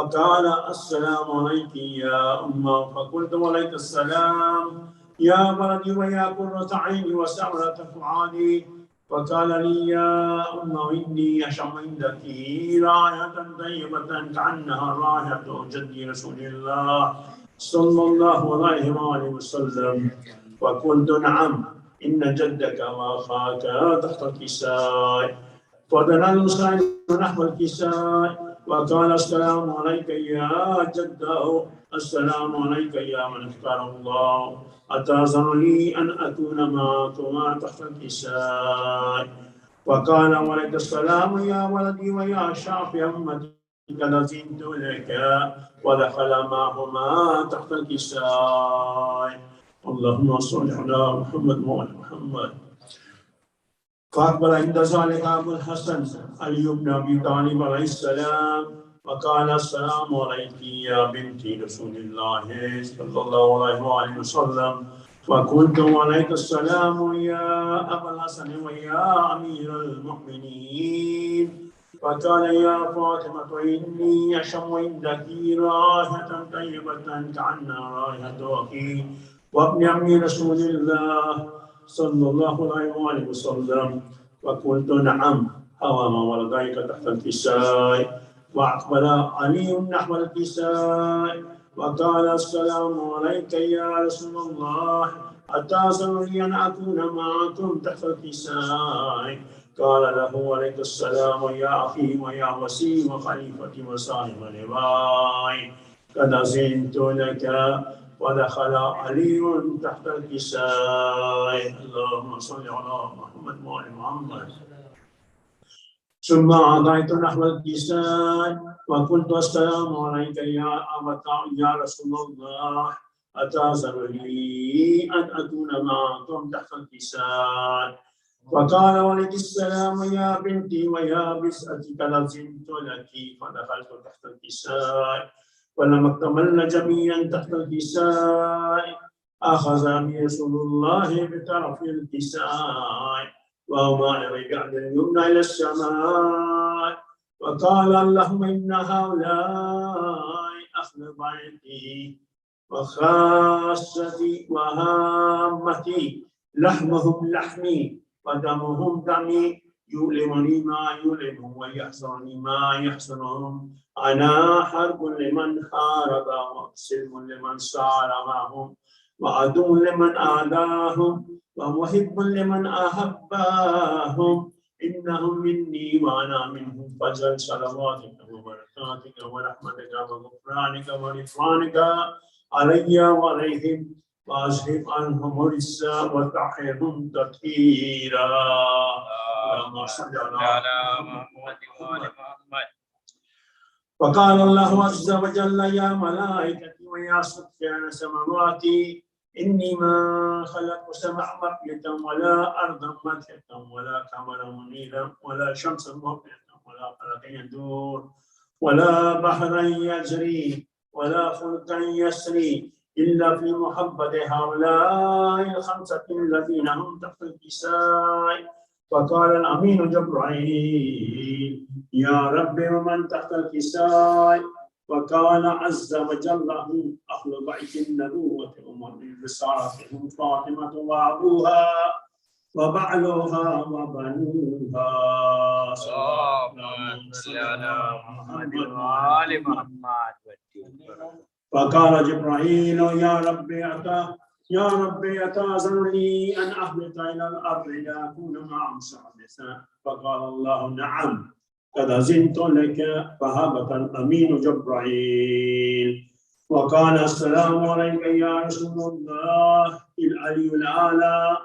فقال السلام عليك يا أمه، فقلت وعليك السلام يا ولدي ويا قرة عيني وسعرة فؤادي. فقال لي يا أمه إني أشم عندك رائحة طيبة كأنها رائحة جدي رسول الله صلى الله عليه وآله وسلم. فقلت نعم إن جدك وأخاك تحت الكساء. فدنا المسلم نحو الكساء وقال السلام عليك يا جده، السلام عليك يا من اختار الله، أتأذن لي أن أكون معكما تحت الكساء. وقال وعليك السلام يا ولدي ويا شافي أمتي، قد أذنت لك، ودخل معهما تحت الكساء. اللهم صل على محمد وعلى محمد. فأقبل عند ذلك أبو الحسن علي بن أبي طالب عليه السلام وقال السلام عليك يا بنت رسول الله صلى الله عليه وآله وسلم. وقلت وعليك السلام يا أبا الحسن ويا أمير المؤمنين. فقال يا فاطمة إني أشم عندك رائحة طيبة كأنها رائحة أخي وابن عم رسول الله صلى الله عليه وسلم. وقلت نعم هوى ما ولديك تحت الكساء. وأقبل علي نحو الكساء وقال السلام عليك يا رسول الله، أتأذن لي أن أكون معكم تحت الكساء؟ قال له وعليك السلام يا أخي ويا وسيم وخليفتي وصاحب لواي، قد أذنت لك. ودخل علي تحت الكساء. اللهم صل على محمد وعلى محمد. ثم أضعت نحو الكساء وقلت السلام عليك يا أبتا يا رسول الله، أتأذن لي أن أكون معكم تحت الكساء؟ وقال وعليك السلام يا بنتي ويا بسأتي، قد أذنت لك. فدخلت تحت الكساء ولما اكتملنا جميعا تحت الكساء أخذ رسول الله بطرف الكساء وما رجعت اليمنى إلى السماء وقال اللهم إن هؤلاء أهل بيتي وخاصتي وهامتي، لحمهم لحمي ودمهم دمي، يؤلمني ما يؤلمهم ويحزنني ما يحزنهم. أنا حرب لمن حارب وسلم لمن سالمهم وعدو لمن آذاهم ومحب لمن أحبهم. إنهم مني وأنا منهم، فاجعل صلواتك وبركاتك ورحمتك وغفرانك ورضوانك علي وعليهم، وأذهب عنهم الرجس وطهرهم تطهيرا. اللهم صل على محمد وآل محمد. وقال الله عز وجل يا ملائكتي ويا سكان سماواتي إني ما خلقت سمع مقيتا ولا أرضا مدحتا ولا قمرا منيرا ولا شمسا مقيتا ولا فلكا يدور ولا بحرا يجري ولا فلكا يسري إلا في محبة هؤلاء الخمسة الذين هم تحت الكساء. فقال الأمين جبرائيل يا رب ومن تحت الكساء؟ وقال عز وجل أهل بيت النبوة ومن رسالتهم فاطمة وأبوها وبعلها وبنوها. اللهم صل على محمد وآل محمد. فقال جبرائيل يا ربي أتأذن لي أن أهبط إلى الأرض لأكون معهم سادسا؟ فقال الله نعم قد أذنت لك. فهبط الأمين جبرائيل وقال السلام عليك يا رسول الله العلي الأعلى،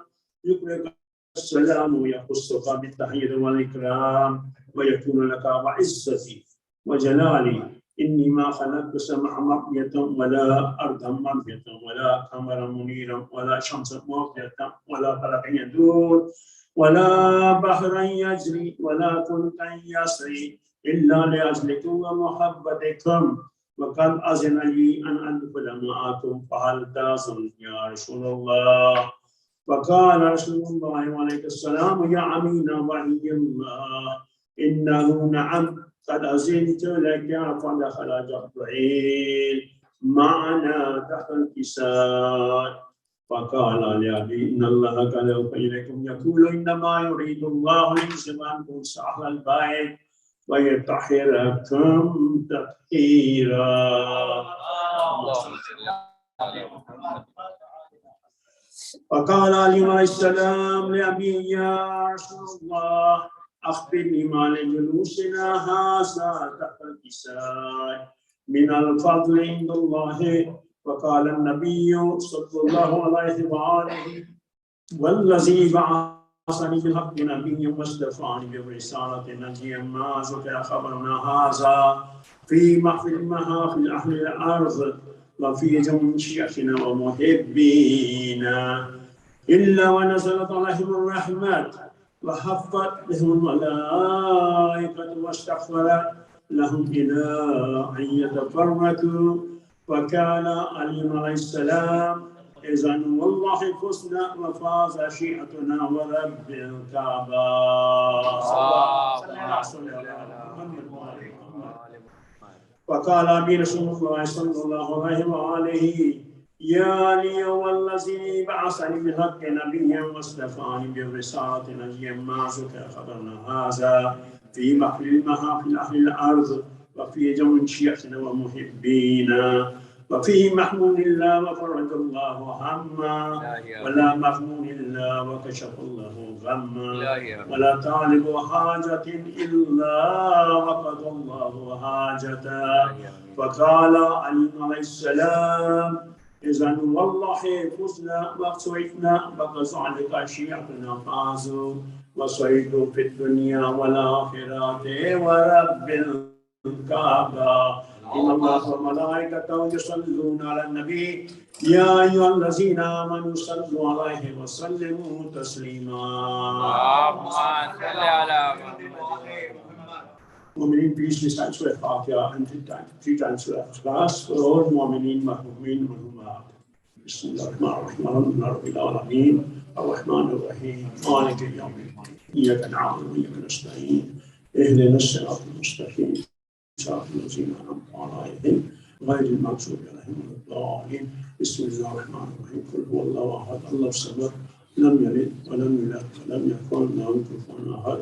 يقرئك السلام ويخصك بالتحية والإكرام ويكون لك وعزتي وجلالي إني ما خلقت سمع مقيتا ولا أرضا مقيتا ولا قمرا منيرا ولا شمسا مقيتا ولا فلكا يدور ولا بحرا يجري ولا فلكا يسري إلا لأجلكم ومحبتكم، وقد أذن لي أن أدخل معكم فهل تأذن يا رسول الله؟ فقال رسول الله عليه السلام يا أمين وحي الله إنه نعم قد أذنت لك فدخل جبريل معنا تحت الكساء فقال لأبي إن الله قد أوحى إليكم يقول إنما يريد الله ليذهب عنكم أهل البيت ويطهركم تطهيرا. فقال علي عليه السلام لأبي يا رسول الله أخبرني ما لجلوسنا هذا تحت الكساء من الفضل عند الله. فقال النبي صلى الله عليه وآله والذي بعثني بالحق نبيا واصطفاني بالرسالة نبيا ما ذكر خبرنا هذا في محفل أهل الأرض وفي جمع شيخنا ومحبينا إلا ونزلت عليهم الرحمة وحفت لهم الملائكة واستغفرت لهم إلى أن يتفرقوا. وكان علي عليه السلام إذن والله فزنا وفاز شيعتنا ورب الكعبة. وقال أبي رسول الله صلى الله عليه وآله يا لي والذي بعثني بالحق نبيا واصطفاني بالرسالة نبيا ما ذكر خبرنا هذا في محفل أهل الأرض وفي جمع شيعتنا ومحبينا وفي محمود الله وفرج الله هما ولا مغمون الله وكشف الله غما ولا طالب حاجة إلا وقضى الله حاجته. فقال علي عليه السلام إذن والله فزنا وسعدنا وكذلك شيعتنا فازوا وسعدوا في الدنيا والآخرة ورب الكعبة. إن الله وملائكته يصلون على النبي يا أيها الذين آمنوا صلوا عليه وسلموا تسليما. اللهم صل على محمد. Mu'minin, please recite Surah Fatiha and three times Surah Ikhlas for all Mu'minin, Mahmumin, Mahmumat. Bismillahirrahmanirrahim. Rabbil Alameen. Ar-Rahman Ar-Rahim. Maliki Yawmiddin. Iyyaka na'budu wa iyyaka nasta'in. Ihdina as-siratal mustaqim. صراط الذين أنعمت عليهم غير المغضوب عليهم ولا الضالين. بسم الله الرحمن الرحيم. قل هو الله أحد الله الصمد لم يلد ولم يولد ولم يكن له كفوا أحد.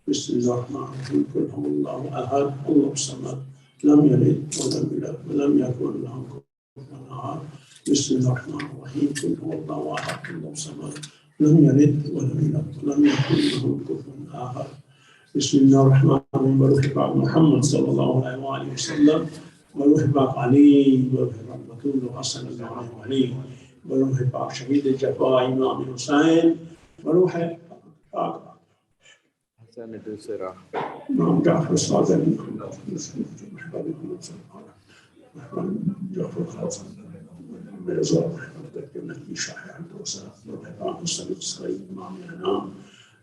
بسم الله الرحمن الرحيم. قل هو الله أحد الله الصمد لم يلد ولم يولد ولم يكن له كفوا أحد. بسم الله الرحمن الرحيم. قل هو الله أحد الله الصمد لم يلد ولم يولد ولم يكن له كفوا أحد. بسم الله الرحمن الرحيم. وروح باق محمد صلى الله عليه وآله وسلم وروح باق علي وروح باق بطول حسن الله عليه وروح باق شهيد الجفاء إمام الحسين وروح باق حسن دوسرا إمام جعفر الصادق جعفر الخاص مرزا النبي شاحي عبد الوسام وروح باق مصطفى الصغير إمام الأنام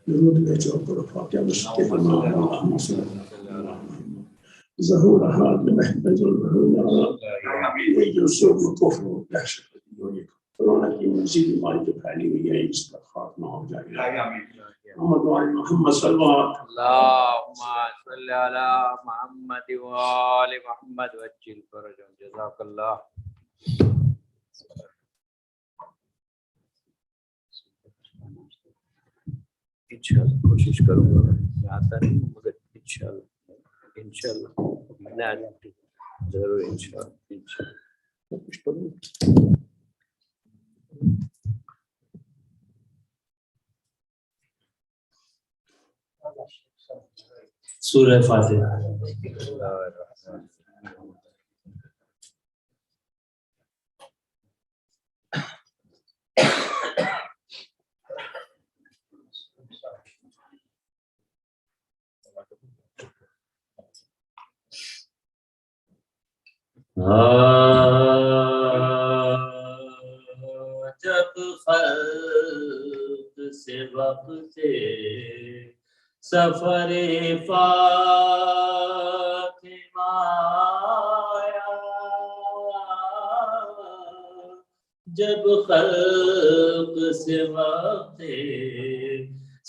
نرود بيت وقل فاتحة مستقيم اللهم صل على ظهور هذا محمد الظهور ويجوسون الكفر والدهشة فلونا في مزيد ما يجب عليه ويجب استغفار ما هو جاي محمد وعلى محمد صلى الله عليه وسلم. اللهم صل على محمد وآل محمد وجل فرجهم. جزاك الله. इंशाल्लाह कोशिश करूंगा आता नहीं मगर इंशाल्लाह जरूर इंशाल्लाह सूरह फातिहा जब खल्क से वक़्ते सफरे फातिमा आया, जब खल्क से वक़्ते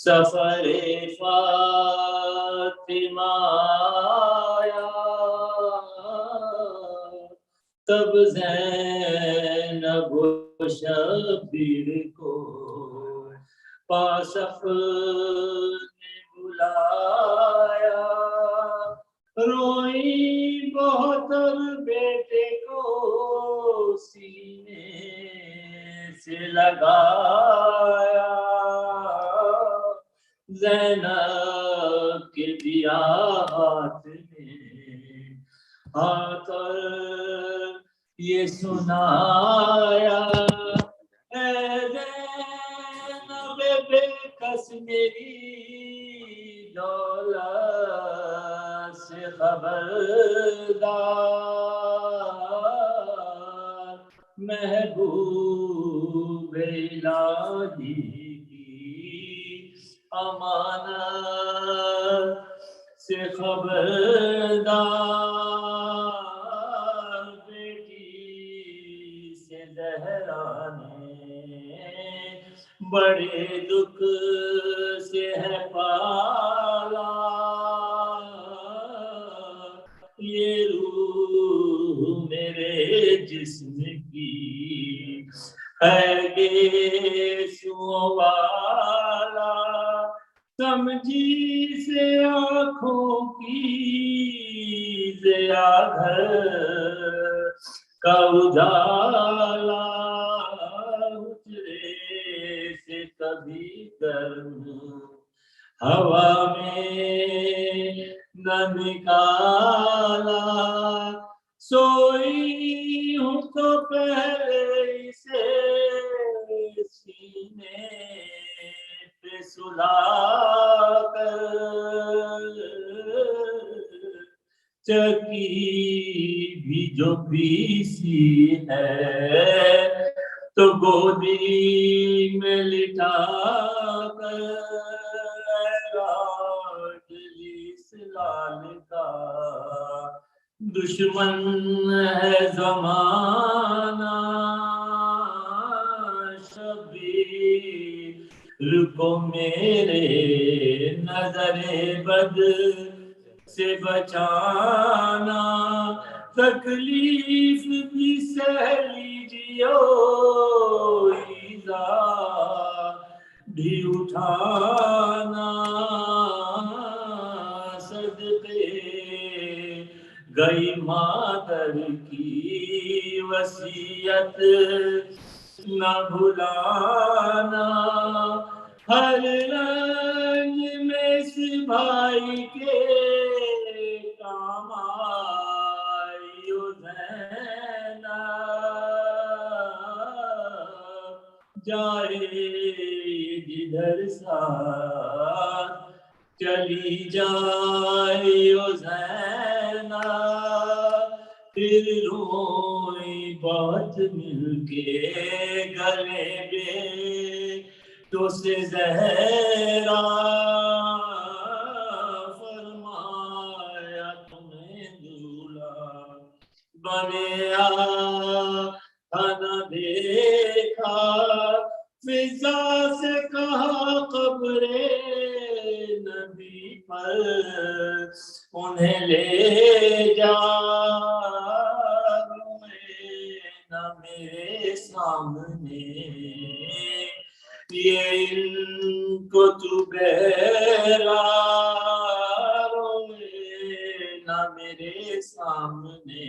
सफरे फातिमा तब ज़ैनब शबीर को पासफ ने बुलाया, रोई बहुत और बेटे को सीने से लगाया। ज़ैनब के दिया हाथ में हाथ और ये सुनाया, ज़ैनब बेकस मेरी दौलत से खबरदार, महबूब इलाही की अमानत से खबरदार। बेटी से ज़हरा ने बड़े दुख से है पाला, ये रूह मेरे जिस्म की है गेसुओं वाला, समझी से आँखों की ज़िया घर का उजाला, हुजरे से कभी गर्म हवा में न निकाला, सोई हूँ तो पहले इसे सीने पे सुलाकर, चकी भी जो पीसी है तो गोदी में लिटा कर, लाडली इस लाल का दुश्मन है ज़माना, शबीर को मेरे नजरे बद से बचाना, तकलीफ भी सह लीजियो, ईज़ा भी उठाना, सदके गई मादर की वसीयत न भुलाना, हर रंग में इस भाई के काम आइयो ज़ैनब, जाए जिधर साथ चली जाए ओ ज़ैनब, फिर रोई बहुत मिलके गले बेटों से ज़हरा, फरमाया तुम्हें दूल्हा बने आना देखा, फिजा से कहा कब्रे नबी पर उन्हें ले जा, न मेरे सामने ये इनको तू बहरा, न मेरे सामने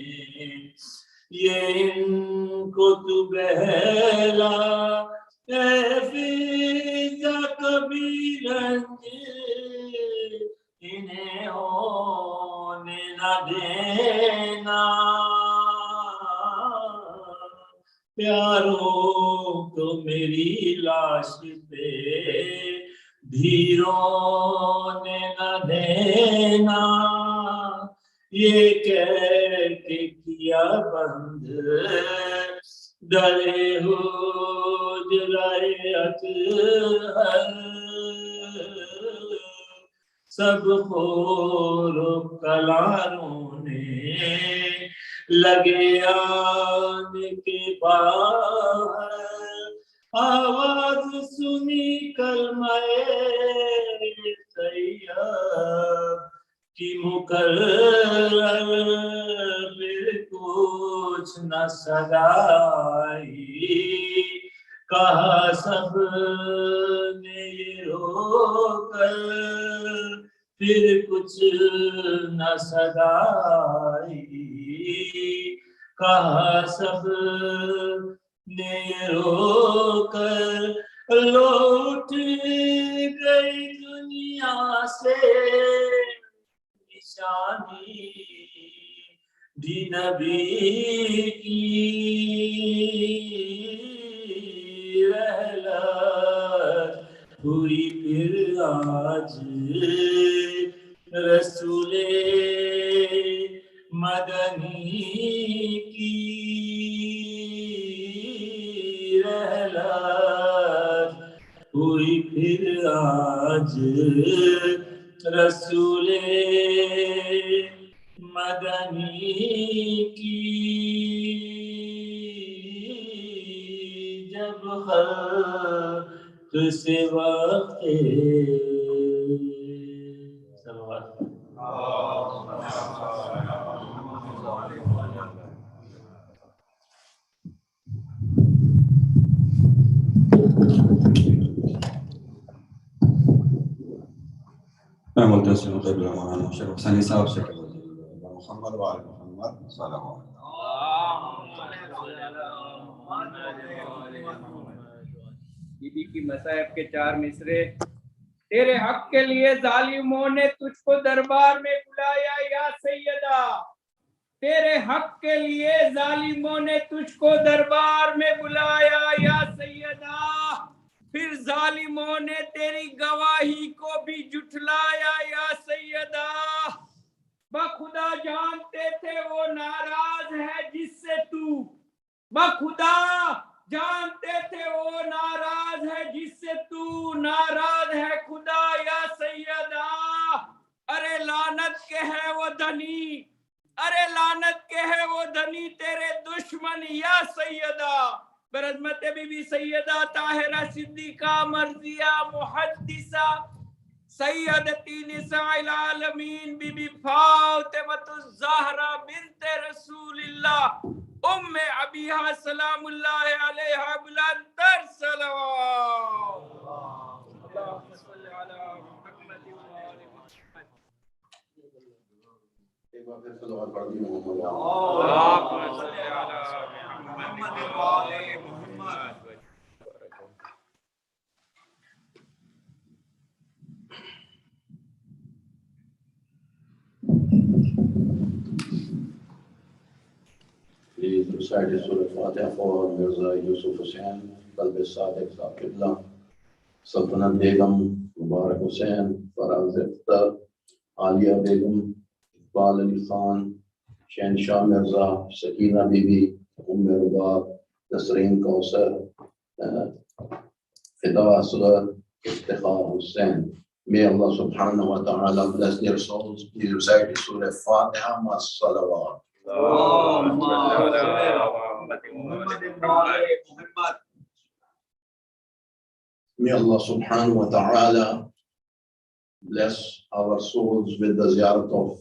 ये इनको तू बहरा, फिजा कभी रंज इन्हें होने न देना, प्यारों को मेरी लाश पे धीरों ने न देना, ये कह के किया बंद डरे हुजराए अतहर, सब खोरो कलारों ने लगे आने के बाहर, आवाज सुनी कलमाए तैयब की मुकर्रर, फिर कुछ कुछ न सदाई, कहा सब ने ये रोकर, फिर कुछ न सदाई, कहा सब ने रोकर, लौट गई दुनिया से निशानी भी नबी की, रहलत हुई फिर आज रसूले मदनी की, रहलत हुई फिर आज रसूले मदनी की, जब खल्क़ से वक़्ते सनी साहब से मोहम्मद वाले मोहम्मद बीबी की मसाइब के 4 मिसरे। तेरे हक के लिए जालिमों ने तुझको दरबार में बुलाया या सैयदा, तेरे हक के लिए जालिमों ने तुझको दरबार में बुलाया या सैयदा, फिर जालिमों ने तेरी गवाही को भी जुठलाया या सैयदा। बखुदा जानते थे वो नाराज है जिससे तू, बखुदा जानते थे वो नाराज है जिससे तू नाराज है खुदा या सैयदा। अरे लानत के है वो धनी, अरे लानत के है वो धनी तेरे दुश्मन या सैयदा। बरज़मत बीबी सैयदा ताहिरा सिद्दीका मर्जिया मुहद्दिसा सैयदती निसाइल आलमीन बीबी फातिमतुज़ ज़हरा बिन्ते रसूलिल्लाह उम्मे अबीहा सलामुल्लाहि अलैहा बुलंदतर सलावत। अल्लाहुम्मा सल्लि अला मुहम्मद व आलि मुहम्मद। एक बार फिर सलावत पढ़ दी मोहम्मद अल्लाहुम्मा सल्लि अला मुहम्मद व आलि Muhammad. Please recite Surah Fatiha for Mirza Yusuf Hussain, Qalb Sadiq Sahib Qibla, Sultanat Begum, Mubarak Hussain, Faraz Iftar, Alia Begum, Iqbal Ali Khan, Shahnshah Mirza, Sakina Bibi, Rubab, Nasreen Kausar, Fida Asghar, Iftikhar Hussain. May Allah subhanahu wa ta'ala bless their souls. Please recite Surah Fatiha mas salawat. May Allah subhanahu wa ta'ala bless our souls with the ziyarat of,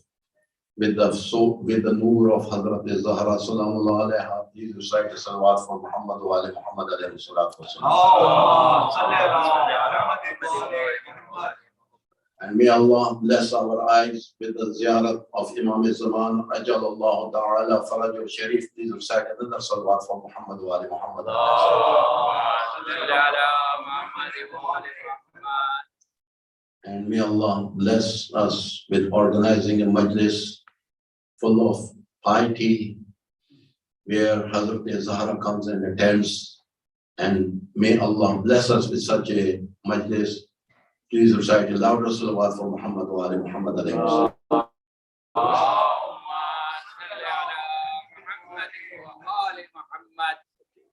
with the nur of Hazrat Zahra Salamullah alayha. Please recite the salawat for Muhammad wa ali Muhammad alayhi salatu wa salam. And may Allah bless our eyes with the ziyarat of Imam Zaman, Ajalallahu Ta'ala, Farajul Sharif. Please recite another salawat for Muhammad wa ali Muhammad. And may Allah bless us with organizing a majlis full of piety, where Hazrat Zahra comes and attends. And may Allah bless us with such a majlis. Please recite a louder salawat for Muhammad wa ali Muhammad alayhi wa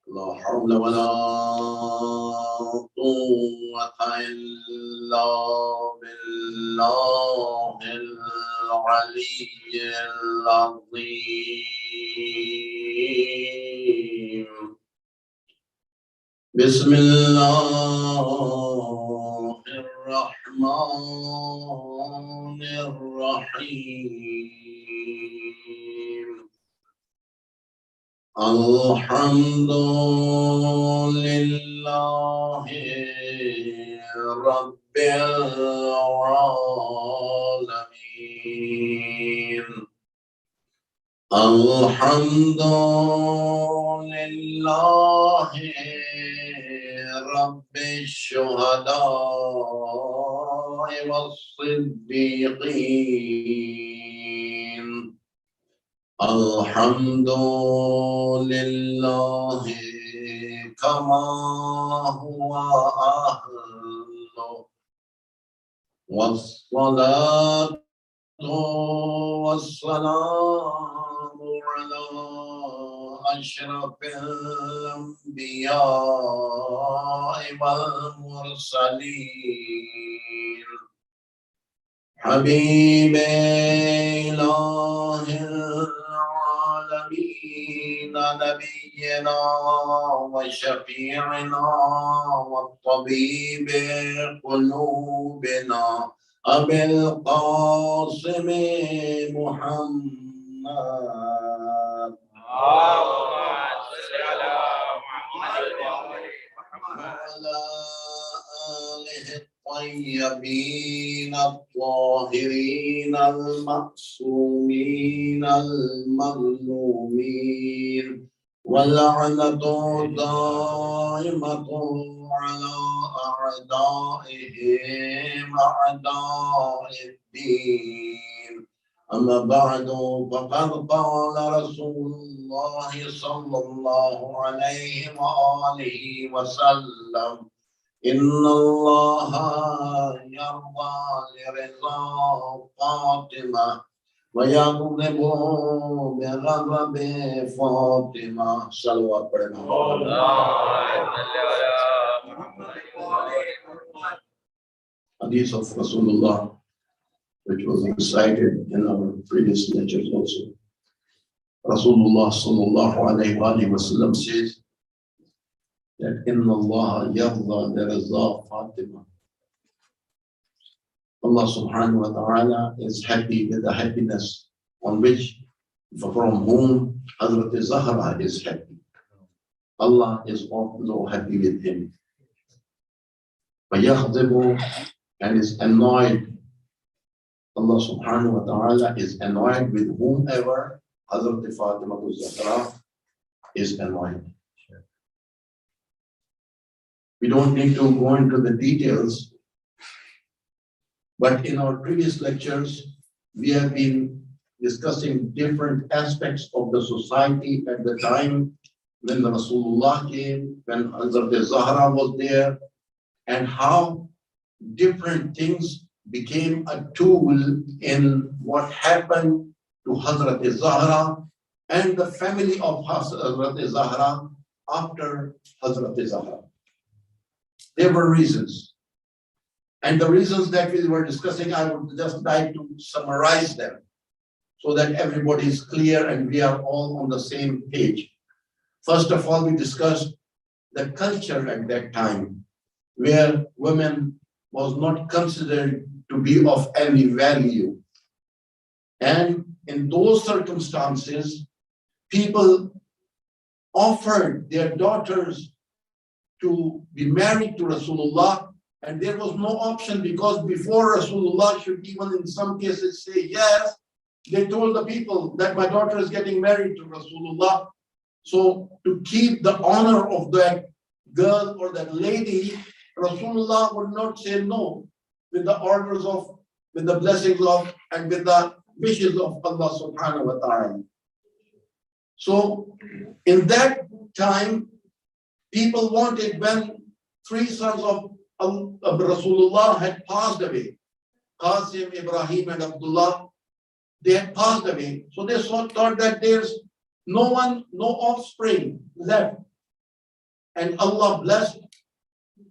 La hawla wa la quwwata illa billahil aliyyil azim. Bismillahirrahmanirrahim. الحمد لله رب العالمين الحمد لله رب الشهداء والصديقين الحمد لله كما هو أهله والصلاة والسلام على أشرف الأنبياء والمرسلين حبيب إله العالمين نبينا وشفيعنا والطبيب قلوبنا أبي القاسم محمد وعلى آله الطيبين الطاهرين المعصومين المظلومين واللعنة دائمة على أعدائهم أعداء الدين أما بعد فقد قال رسول الله صلى الله عليه وآله وسلم إن الله يرضى لرضا فاطمة ويغضب بغضب فاطمة صلوات پڑھنا Hadith of Rasulullah, which was recited in our previous lectures also. Rasulullah sallallahu alayhi wa sallam says that Inna Allah yarda lirza Fatima. Allah subhanahu wa ta'ala is happy with the happiness on which, from whom Hazrat Zahra is happy. Allah is also happy with him. وَيَغْضِبُ and is annoyed. Allah subhanahu wa ta'ala is annoyed with whomever Hazrat Fatima Zahra is annoyed. We don't need to go into the details, but in our previous lectures, we have been discussing different aspects of the society at the time when the Rasulullah came, when Hazrat Zahra was there, and how different things became a tool in what happened to Hazrat Zahra and the family of Hazrat Zahra after Hazrat Zahra. There were reasons. And the reasons that we were discussing, I would just like to summarize them so that everybody is clear and we are all on the same page. First of all, we discussed the culture at that time where women was not considered to be of any value. And in those circumstances, people offered their daughters to be married to Rasulullah, and there was no option because before Rasulullah should even in some cases say yes, they told the people that my daughter is getting married to Rasulullah. So to keep the honor of that girl or that lady, Rasulullah would not say no with the orders of, with the blessings of, and with the wishes of Allah subhanahu wa ta'ala. So in that time, people wanted, when three sons of Rasulullah had passed away, Qasim, Ibrahim and Abdullah, they had passed away. So they thought that there's no one, no offspring left. And Allah blessed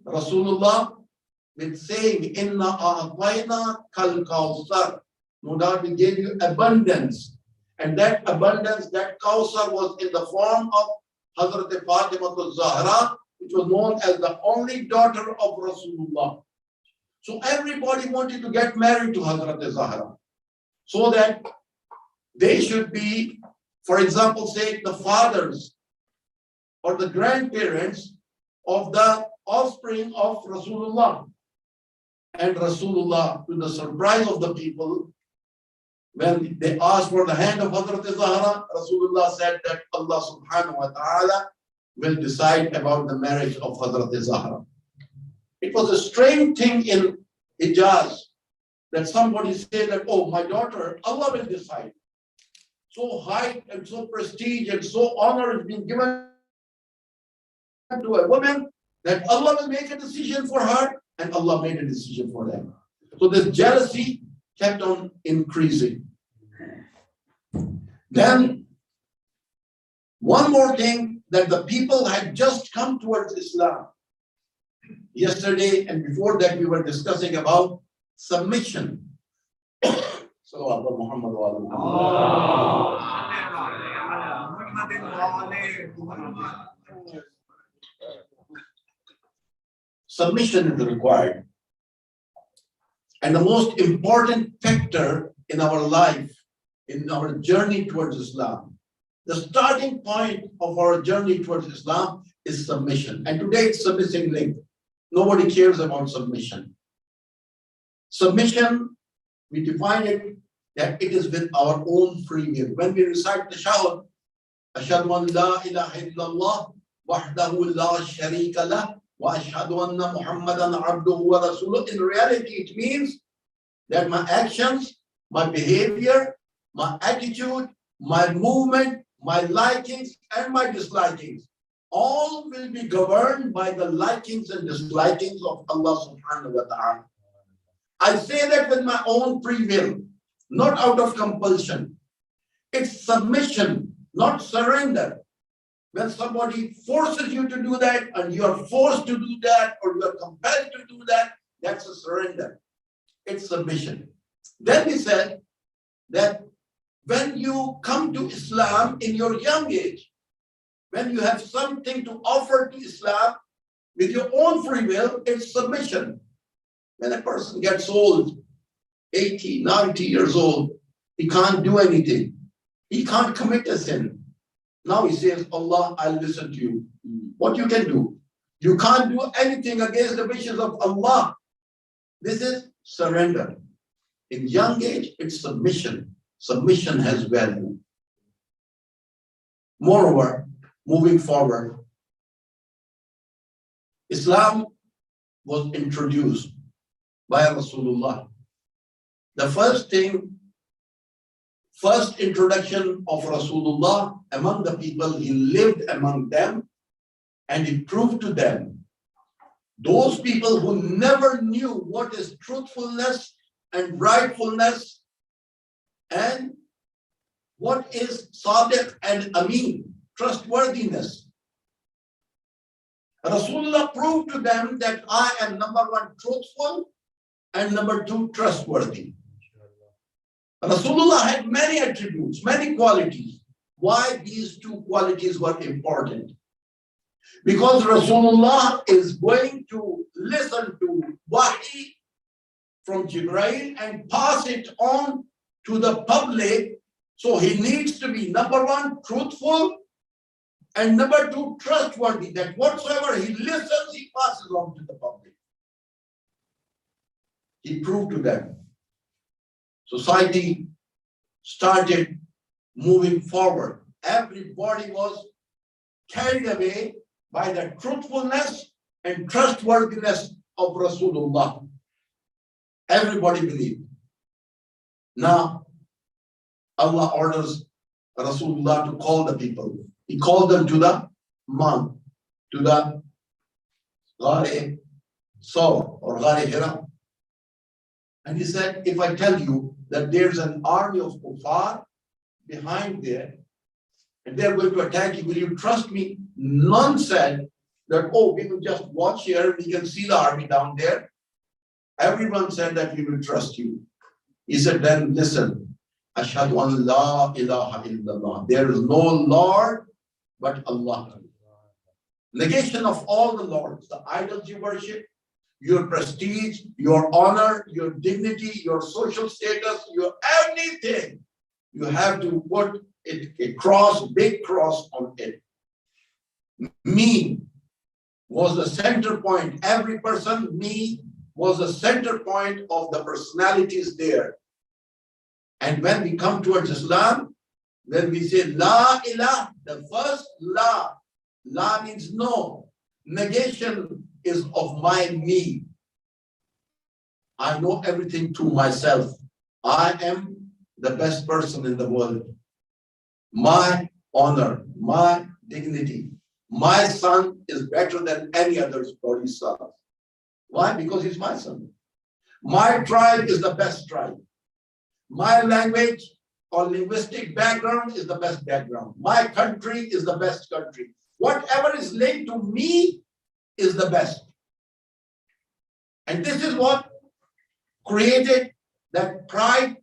Rasulullah with saying, Inna a'atayna kal kawsar. No doubt we gave you abundance. And that abundance, that kawsar was in the form of Hazrat Fatimah Zahra, which was known as the only daughter of Rasulullah. So everybody wanted to get married to Hazrat Zahra so that they should be, for example, say the fathers or the grandparents of the offspring of Rasulullah. And Rasulullah, to the surprise of the people, when they asked for the hand of Hazrat Zahra, Rasulullah said that Allah subhanahu wa ta'ala will decide about the marriage of Hazrat Zahra. It was a strange thing in Hijaz that somebody said that, oh, my daughter, Allah will decide. So high and so prestige and so honor has been given to a woman that Allah will make a decision for her, and Allah made a decision for them. So this jealousy kept on increasing. Then one more thing, that the people had just come towards Islam. Yesterday and before that we were discussing about submission. Submission is required. And the most important factor in our life, in our journey towards Islam, the starting point of our journey towards Islam is submission. And today it's a missing link. Nobody cares about submission. Submission, we define it that it is with our own free will. When we recite the Tashahhud, Ashhadu an la ilaha illallah wahdahu la sharika lah wa ashhadu anna Muhammadan abduhu wa rasuluh. In reality, it means that my actions, my behavior, my attitude, my movement, my likings and my dislikings, all will be governed by the likings and dislikings of Allah subhanahu wa ta'ala. I say that with my own free will, not out of compulsion. It's submission, not surrender. When somebody forces you to do that and you are forced to do that or you are compelled to do that, that's a surrender. It's submission. Then we said that when you come to Islam in your young age, when you have something to offer to Islam with your own free will, it's submission. When a person gets old, 80, 90 years old, he can't do anything. He can't commit a sin. Now he says, Allah, I'll listen to you. What you can do? You can't do anything against the wishes of Allah. This is surrender. In young age, it's submission. Submission has value. Moreover, moving forward, Islam was introduced by Rasulullah. The first introduction of Rasulullah among the people, he lived among them and he proved to them, those people who never knew what is truthfulness and rightfulness and what is sadiq and ameen, trustworthiness. Rasulullah proved to them that I am number one, truthful, and number two, trustworthy. Rasulullah had many attributes, many qualities. Why these two qualities were important? Because Rasulullah is going to listen to Wahi from Jibreel and pass it on to the public. So he needs to be number one, truthful, and number two, trustworthy, that whatsoever he listens, he passes on to the public. He proved to them. Society started moving forward. Everybody was carried away by the truthfulness and trustworthiness of Rasulullah. Everybody believed. Now, Allah orders Rasulullah to call the people. He called them to the mount, to the Idara-e-Jaaferiya or Idara-e-Hira. And he said, if I tell you that there's an army of kuffar behind there, and they're going to attack you, will you trust me? None said that, oh, we will just watch here, we can see the army down there. Everyone said that we will trust you. He said, then listen, Ashhadu an la ilaha illallah. There is no Lord but Allah. Negation of all the lords, the idols you worship, your prestige, your honor, your dignity, your social status, your anything. You have to put a cross, big cross on it. Me was the center point. Every person, me, was the center point of the personalities there. And when we come towards Islam, when we say La ilah, the first La means no. Negation is of my me. I know everything to myself. I am the best person in the world. My honor, my dignity. My son is better than any other's body son. Why? Because he's my son. My tribe is the best tribe. My language or linguistic background is the best background. My country is the best country. Whatever is linked to me is the best. And this is what created that pride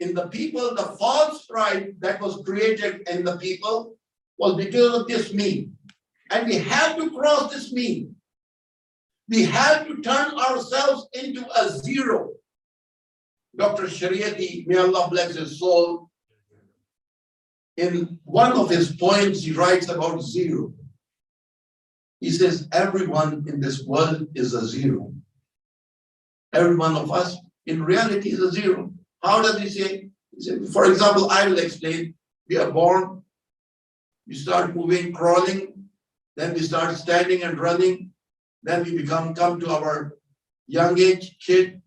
in the people. The false pride that was created in the people was because of this me. And we have to cross this me. We have to turn ourselves into a zero. Dr. Shariati, may Allah bless his soul, in one of his poems, he writes about zero. He says, everyone in this world is a zero. Every one of us, in reality, is a zero. How does he say? He said, for example, I will explain. We are born, we start moving, crawling, then we start standing and running, then we come to our young age, kid,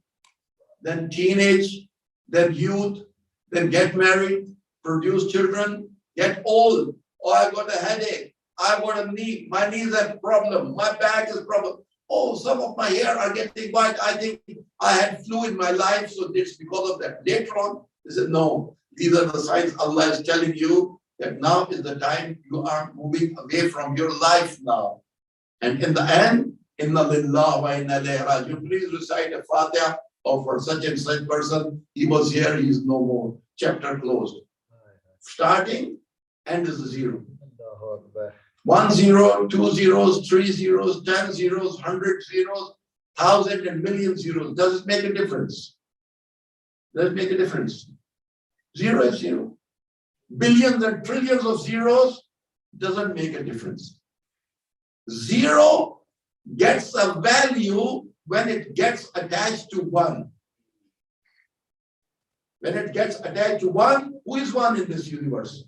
then teenage, then youth, then get married, produce children, get old. Oh, I got a headache. I got a knee. My knees have a problem. My back is a problem. Oh, some of my hair are getting white. I think I had flu in my life, so it's because of that. Later on, they said, no, these are the signs Allah is telling you that now is the time you are moving away from your life now. And in the end, Inna lillah wa inna ilayhi raji'un. Please recite a Fatiha or for such and such person. He was here, he is no more. Chapter closed. Starting, end is a zero. 1 0, 2 zeros, 3 zeros, 10 zeros, 100 zeros, 1,000 and million zeros. Does it make a difference? Does it make a difference? Zero is zero. Billions and trillions of zeros doesn't make a difference. Zero gets a value when it gets attached to 1. When it gets attached to 1, who is 1 in this universe?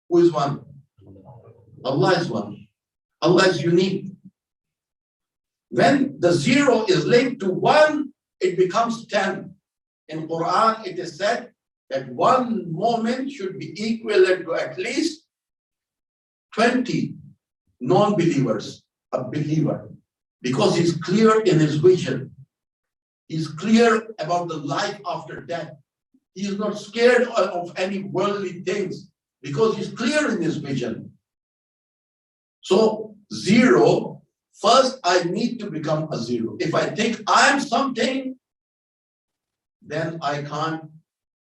Who is 1? Allah is 1. Allah is unique. When the 0 is linked to 1, it becomes 10. In Quran, it is said that 1 moment should be equivalent to at least 20 non-believers, a believer, because he's clear in his vision. He's clear about the life after death. He is not scared of any worldly things because he's clear in his vision. So 0, first I need to become a 0. If I think I'm something, then I can't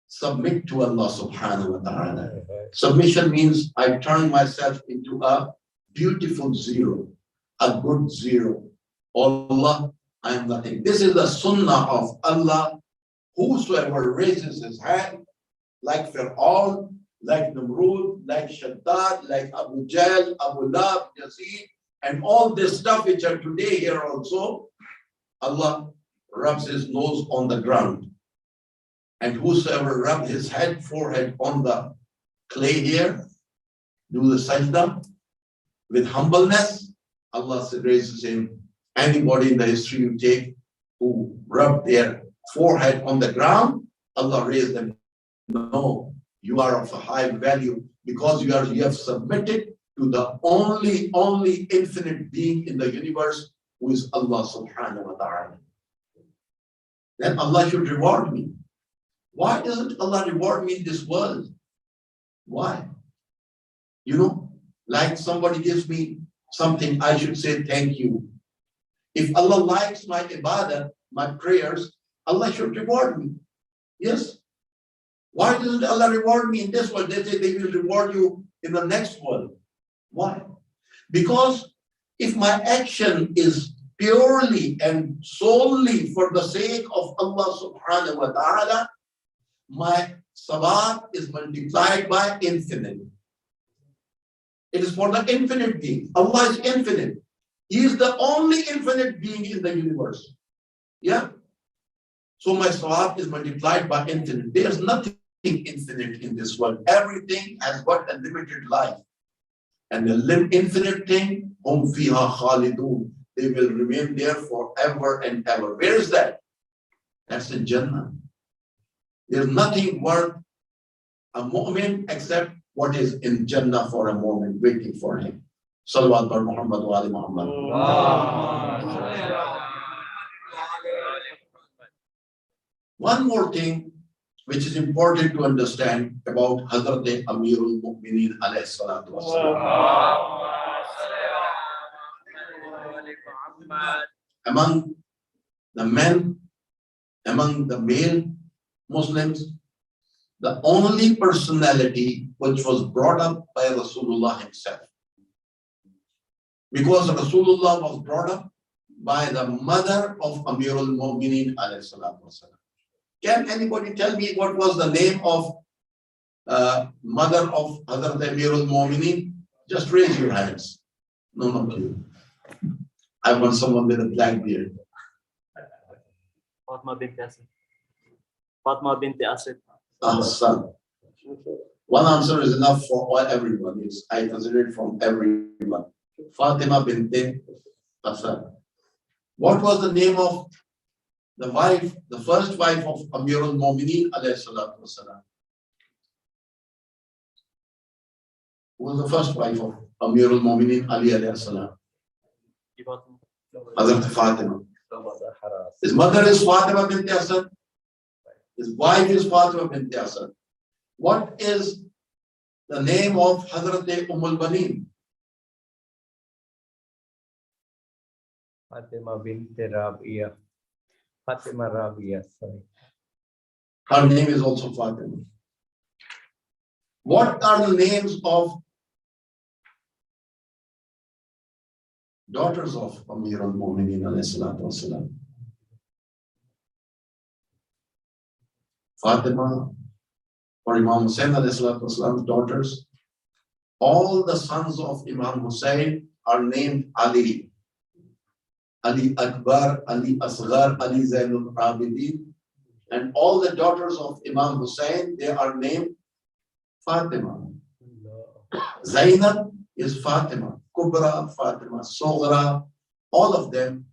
submit to Allah subhanahu wa ta'ala. Submission means I turn myself into a beautiful 0, a good 0. Allah, I am nothing. This is the sunnah of Allah. Whosoever raises his hand, like Fir'aun, like Namrud, like Shaddad, like Abu Jahl, Abu Lahab, Yazid, and all this stuff which are today here also, Allah rubs his nose on the ground. And whosoever rubs his forehead on the clay here, do the sajda with humbleness, Allah raises him. Anybody in the history you take who rub their forehead on the ground, Allah raised them. No, you are of a high value because you have submitted to the only infinite being in the universe, who is Allah subhanahu wa ta'ala. Then Allah should reward me. Why doesn't Allah reward me in this world? Why? You know, like somebody gives me something, I should say thank you. If Allah likes my ibadah, my prayers, Allah should reward me. Yes. Why doesn't Allah reward me in this world? They say they will reward you in the next world. Why? Because if my action is purely and solely for the sake of Allah subhanahu wa ta'ala, my sabat is multiplied by infinite. It is for the infinite being. Allah is infinite. He is the only infinite being in the universe. Yeah? So my sawab is multiplied by infinite. There's nothing infinite in this world. Everything has got a limited life. And the infinite thing, hum fiha khalidun. They will remain there forever and ever. Where is that? That's in Jannah. There's nothing worth a moment except what is in Jannah for a moment, waiting for him. Salawat bar Muhammad wa ali Muhammad. One more thing which is important to understand about Hazrat Amirul Mu'mineen alayhi salatu wasalam. Among the men, among the male Muslims, the only personality which was brought up by Rasulullah himself. Because Rasulullah was brought up by the mother of Amirul Mu'mineen alayhi salatu wasalam. Can anybody tell me what was the name of mother of Hazrat Amirul Mu'mineen? Just raise your hands. No, not you. I want someone with a black beard. Fatma bint Asad. Fatma bint Asad. Son. One answer is enough for everyone. Yes, I consider it from everyone. Fatima bint Asad. What was the name of the wife, the first wife of Amirul Mu'mineen alayhi salatu wasalam? Who was the first wife of Amirul Mu'mineen Ali alayhi salam? Hazrat Fatima. His mother is Fatima bint Asad. His wife is Fatima bint Asad. What is the name of Hazrat al-Baneen? Fatima bint Rabia. Fatima Rabia, sorry. Her name is also Fatima. What are the names of daughters of Amir al-Mu'mineen alayhi salatu wasalam? Fatima or Imam Hussain alayhi salatu wasalam's daughters. All the sons of Imam Hussain are named Ali. Ali Akbar, Ali Asghar, Ali Zainul Abidin. And all the daughters of Imam Hussain, they are named Fatima. Zainab is Fatima. Kubra, Fatima, Soghra. All of them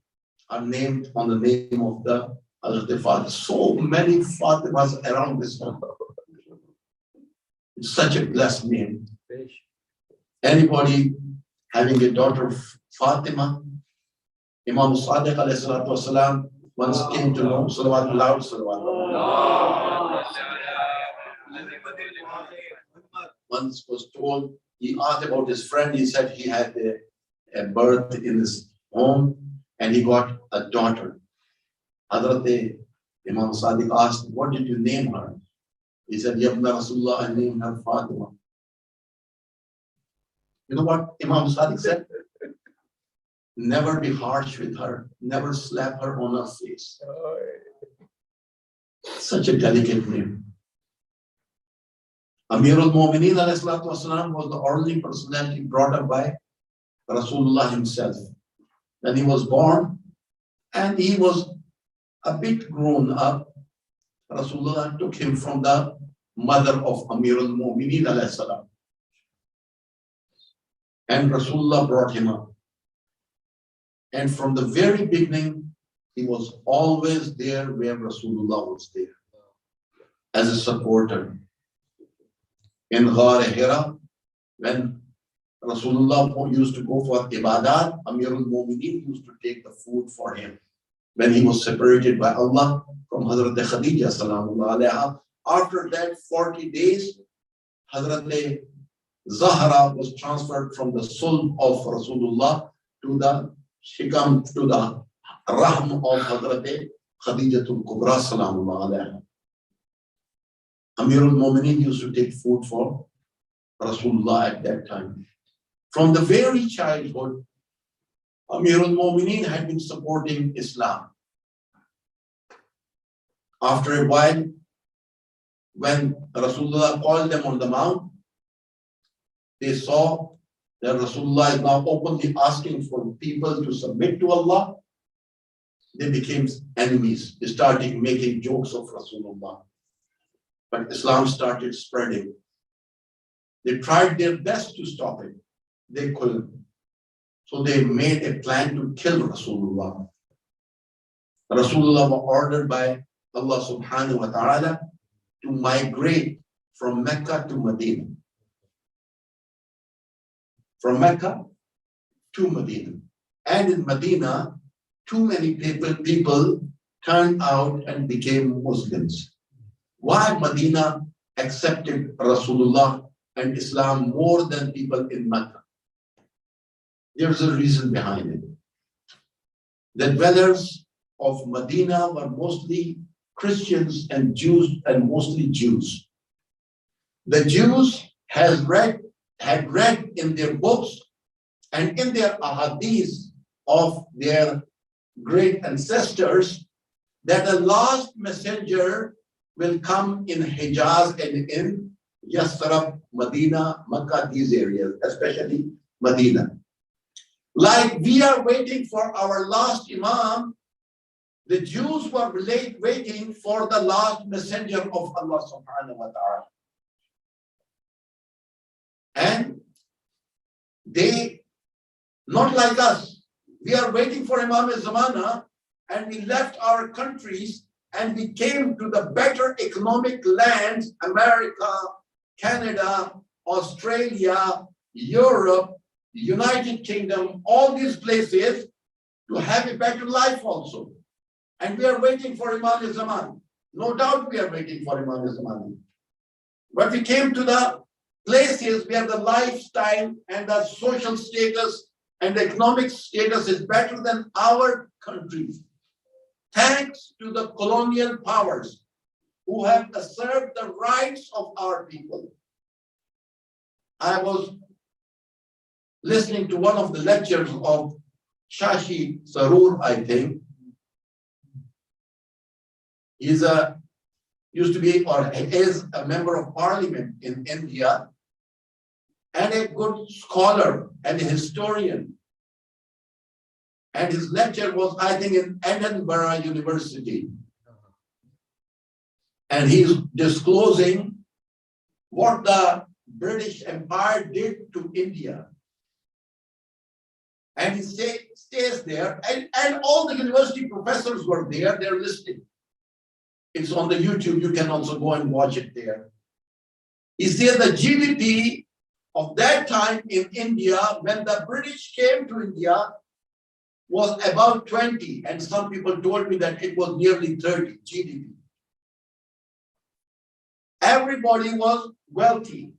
are named on the name of the Hazrat Fatima. So many Fatimas around this world. It's such a blessed name. Anybody having a daughter Fatima, Imam Sadiq alayhi salatu wasalam once came to know, salawat loud, salawat. Once was told, he asked about his friend, he said he had a birth in his home and he got a daughter. Hazrat Imam Sadiq asked, what did you name her? He said, Yabna Rasulullah, I named her Fatima. You know what Imam Sadiq said? Never be harsh with her. Never slap her on her face. Such a delicate name. Amir al-Mu'mineen alayhi salatu wasalam was the only personality brought up by Rasulullah himself. When he was born and he was a bit grown up, Rasulullah took him from the mother of Amir al-Mu'mineen alayhi salam. And Rasulullah brought him up. And from the very beginning, he was always there where Rasulullah was there, as a supporter. In Idara-e-Jaaferiya, when Rasulullah used to go for ibadat, Amir al-Mu'mineen used to take the food for him. When he was separated by Allah from Hazrat Khadija salamullah alayha, after that 40 days, Hazrat Zahra was transferred from the sulb of Rasulullah to the shikam, to the rahm of Hazrat Khadijatul Kubra salamullah alayha. Amir al-Mu'mineen used to take food for Rasulullah at that time. From the very childhood, Amir al-Mu'mineen had been supporting Islam. After a while, when Rasulullah called them on the mount, they saw that Rasulullah is now openly asking for people to submit to Allah, they became enemies. They started making jokes of Rasulullah. But Islam started spreading. They tried their best to stop it. They couldn't. So they made a plan to kill Rasulullah. Rasulullah was ordered by Allah subhanahu wa ta'ala to migrate from Mecca to Medina. From Mecca to Medina. And in Medina, too many people turned out and became Muslims. Why Medina accepted Rasulullah and Islam more than people in Mecca? There's a reason behind it. The dwellers of Medina were mostly Christians and Jews, and mostly Jews. The Jews had read in their books and in their ahadith of their great ancestors that the last messenger will come in Hijaz and in Yasrib, Medina, Makkah, these areas, especially Medina. Like we are waiting for our last Imam, the Jews were waiting for the last messenger of Allah subhanahu wa ta'ala. And they, not like us, we are waiting for Imam al-Zamana, and we left our countries and we came to the better economic lands, America, Canada, Australia, Europe, United Kingdom, all these places to have a better life also. And we are waiting for Imam al-Zaman. No doubt we are waiting for Imam al-Zaman. But we came to the places where the lifestyle and the social status and the economic status is better than our countries. Thanks to the colonial powers who have asserted the rights of our people. I was listening to one of the lectures of Shashi Sarur, I think. He's used to be, or is a member of parliament in India, and a good scholar and a historian. And his lecture was, I think, in Edinburgh University. And he's disclosing what the British Empire did to India. And he stays there, and all the university professors were there, they're listening. It's on the YouTube, you can also go and watch it there. He said the GDP of that time in India, when the British came to India, was about 20, and some people told me that it was nearly 30 GDP. Everybody was wealthy.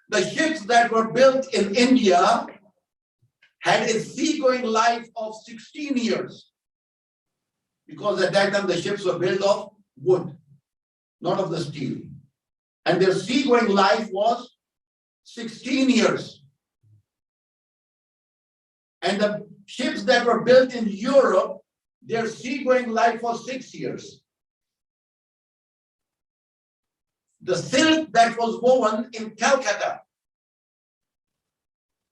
The ships that were built in India had a seagoing life of 16 years. Because at that time the ships were built of wood, not of the steel. And their seagoing life was 16 years. And the ships that were built in Europe, their seagoing life was 6 years. The silk that was woven in Calcutta,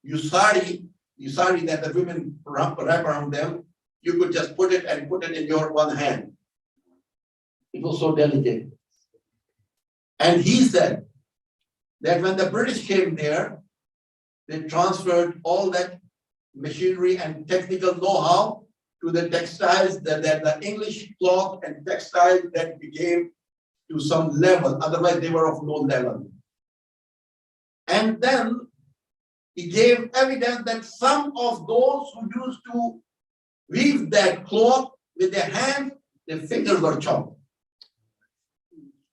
usari that the women wrap around them, you could just put it in your one hand. It was so delicate. And he said that when the British came there, they transferred all that machinery and technical know-how to the textiles, that the English cloth and textile that became to some level, otherwise they were of no level. And then he gave evidence that some of those who used to weave that cloth with their hands, their fingers were chopped.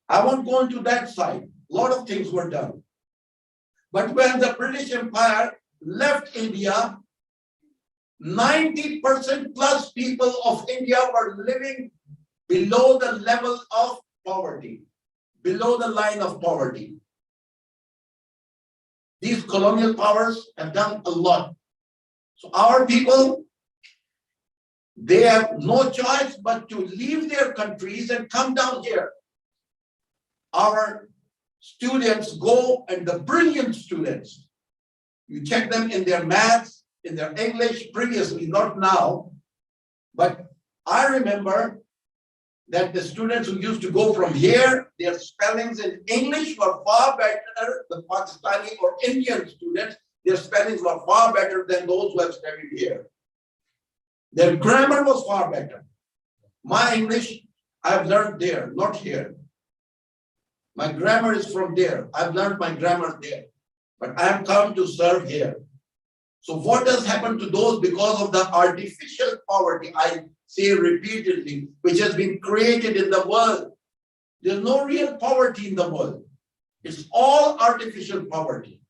I won't go into that side. A lot of things were done. But when the British Empire left India, 90% plus people of India were living below the level of poverty, below the line of poverty. These colonial powers have done a lot. So our people, they have no choice but to leave their countries and come down here. Our students go, and the brilliant students, You check them in their maths, in their English previously, not now. But I remember that the students who used to go from here, their spellings in English were far better, the Pakistani or Indian students, their spellings were far better than those who have studied here. Their grammar was far better. My English, I've learned there, not here. My grammar is from there. I've learned my grammar there. But I have come to serve here. So what does happen to those because of the artificial poverty, I say repeatedly, which has been created in the world? There's no real poverty in the world. It's all artificial poverty.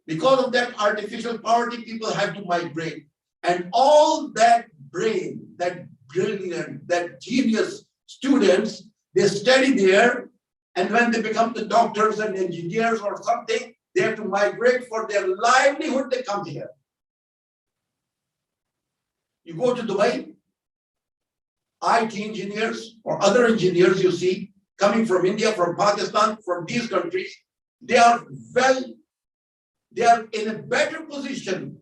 Because of that artificial poverty, people have to migrate. And all that brain, that brilliant, that genius students, they study there. And when they become the doctors and engineers or something, they have to migrate for their livelihood, they come here. You go to Dubai, IT engineers or other engineers you see coming from India, from Pakistan, from these countries, they are in a better position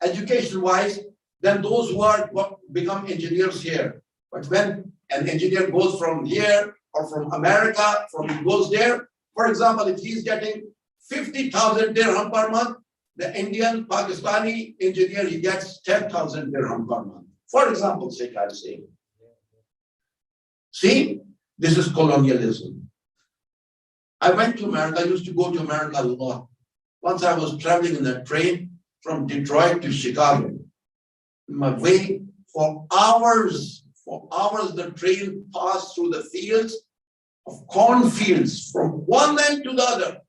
education-wise than those who are become engineers here. But when an engineer goes from here or from America, goes there, for example, if he's getting 50,000 dirham per month, the Indian Pakistani engineer, he gets 10,000 dirham per month. For example's sake, I'm saying. See, this is colonialism. I went to America, I used to go to America a lot. Once I was traveling in a train from Detroit to Chicago. In my way, for hours, the train passed through the fields of cornfields from one end to the other.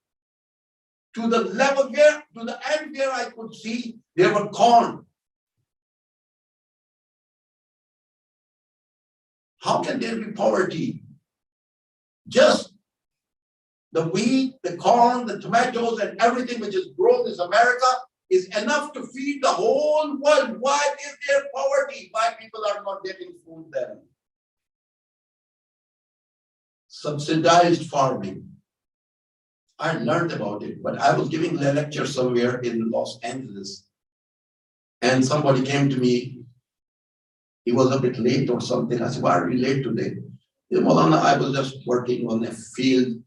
To the level where, to the end where I could see there were corn. How can there be poverty? Just the wheat, the corn, the tomatoes, and everything which is grown in America is enough to feed the whole world. Why is there poverty? Why people are not getting food then? Subsidized farming. I learned about it, but I was giving a lecture somewhere in Los Angeles, and somebody came to me. He was a bit late or something. I said, why are you late today? He said, Maulana, I was just working on a field.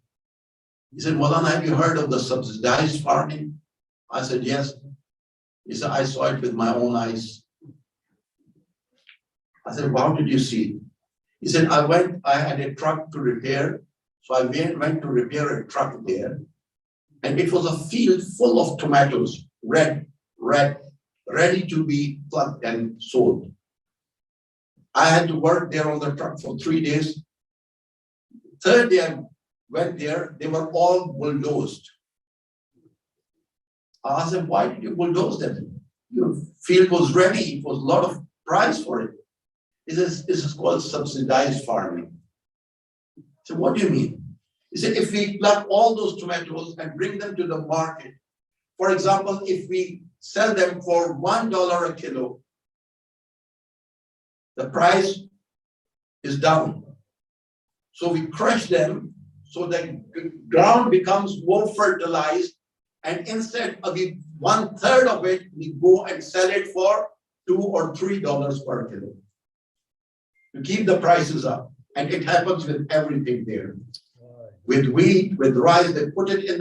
He said, Maulana, have you heard of the subsidized farming? I said, yes. He said, I saw it with my own eyes. I said, well, how did you see it? He said, I had a truck to repair. So I went to repair a truck there. And it was a field full of tomatoes, red, ready to be plucked and sold. I had to work there on the truck for 3 days. Third day I went there, they were all bulldozed. I asked him, why did you bulldoze them? Your field was ready, it was a lot of price for it. He says, this is called subsidized farming. So what do you mean? He said, if we pluck all those tomatoes and bring them to the market, for example, if we sell them for $1 a kilo, the price is down. So we crush them so the ground becomes more fertilized, and instead of the 1/3 of it, we go and sell it for $2 or $3 per kilo to keep the prices up. And it happens with everything there. With wheat, with rice, they put it in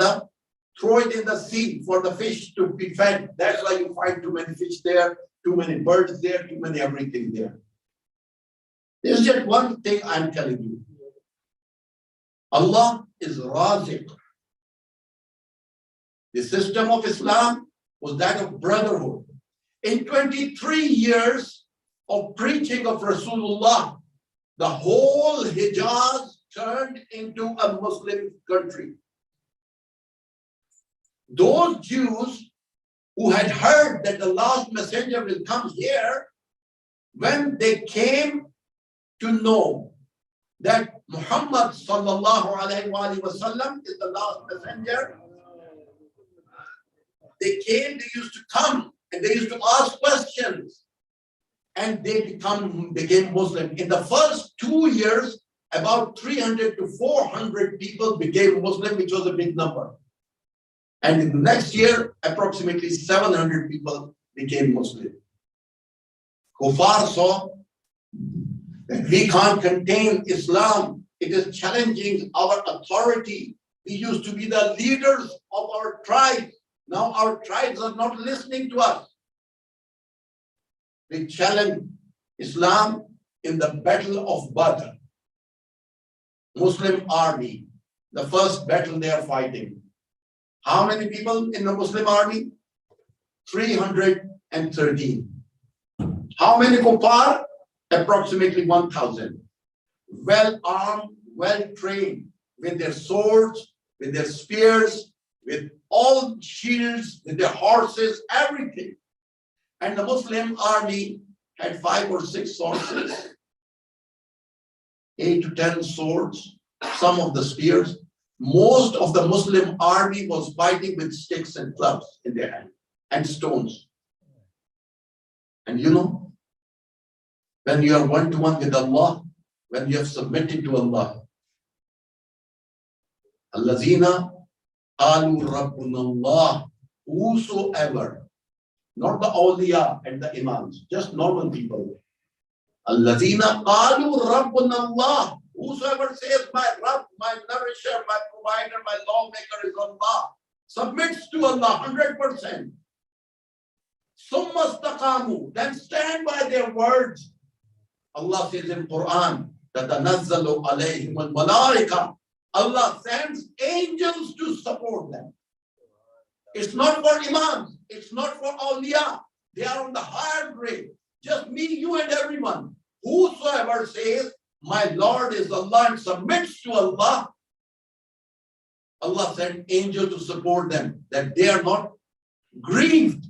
throw it in the sea for the fish to be fed. That's why you find too many fish there, too many birds there, too many everything there. There's just one thing I'm telling you. Allah is Raziq. The system of Islam was that of brotherhood. In 23 years of preaching of Rasulullah, the whole Hijaz turned into a Muslim country. Those Jews who had heard that the last messenger will come here, when they came to know that Muhammad sallallahu alaihi wasallam is the last messenger, they used to come and they used to ask questions, and they became Muslim. In the first 2 years, about 300 to 400 people became Muslim, which was a big number. And in the next year, approximately 700 people became Muslim. Kuffar saw that we can't contain Islam. It is challenging our authority. We used to be the leaders of our tribes. Now our tribes are not listening to us. They challenged Islam in the Battle of Badr. Muslim army, the first battle they are fighting. How many people in the Muslim army? 313. How many kuffar? Approximately 1,000. Well armed, well trained, with their swords, with their spears, with all shields, with their horses, everything. And the Muslim army had 5 or 6 horses, 8 to 10 swords, some of the spears. Most of the Muslim army was fighting with sticks and clubs in their hand and stones. And you know, when you are one-to-one with Allah, when you have submitted to Allah, Allazina qalu rabbuna Allah, whosoever, not the awliya and the imams, just normal people. Allazina qalu rabbuna Allah, whosoever says my Rabb, my nourisher, my provider, my lawmaker is Allah, submits to Allah 100%. Summa istaqamu, then stand by their words. Allah says in Quran, tatanazzalu alayhim al-malaika. Allah sends angels to support them. It's not for imams, it's not for awliya. They are on the higher grade. Just me, you, and everyone. Whosoever says, my Lord is Allah, and submits to Allah, Allah sent angels to support them, that they are not grieved.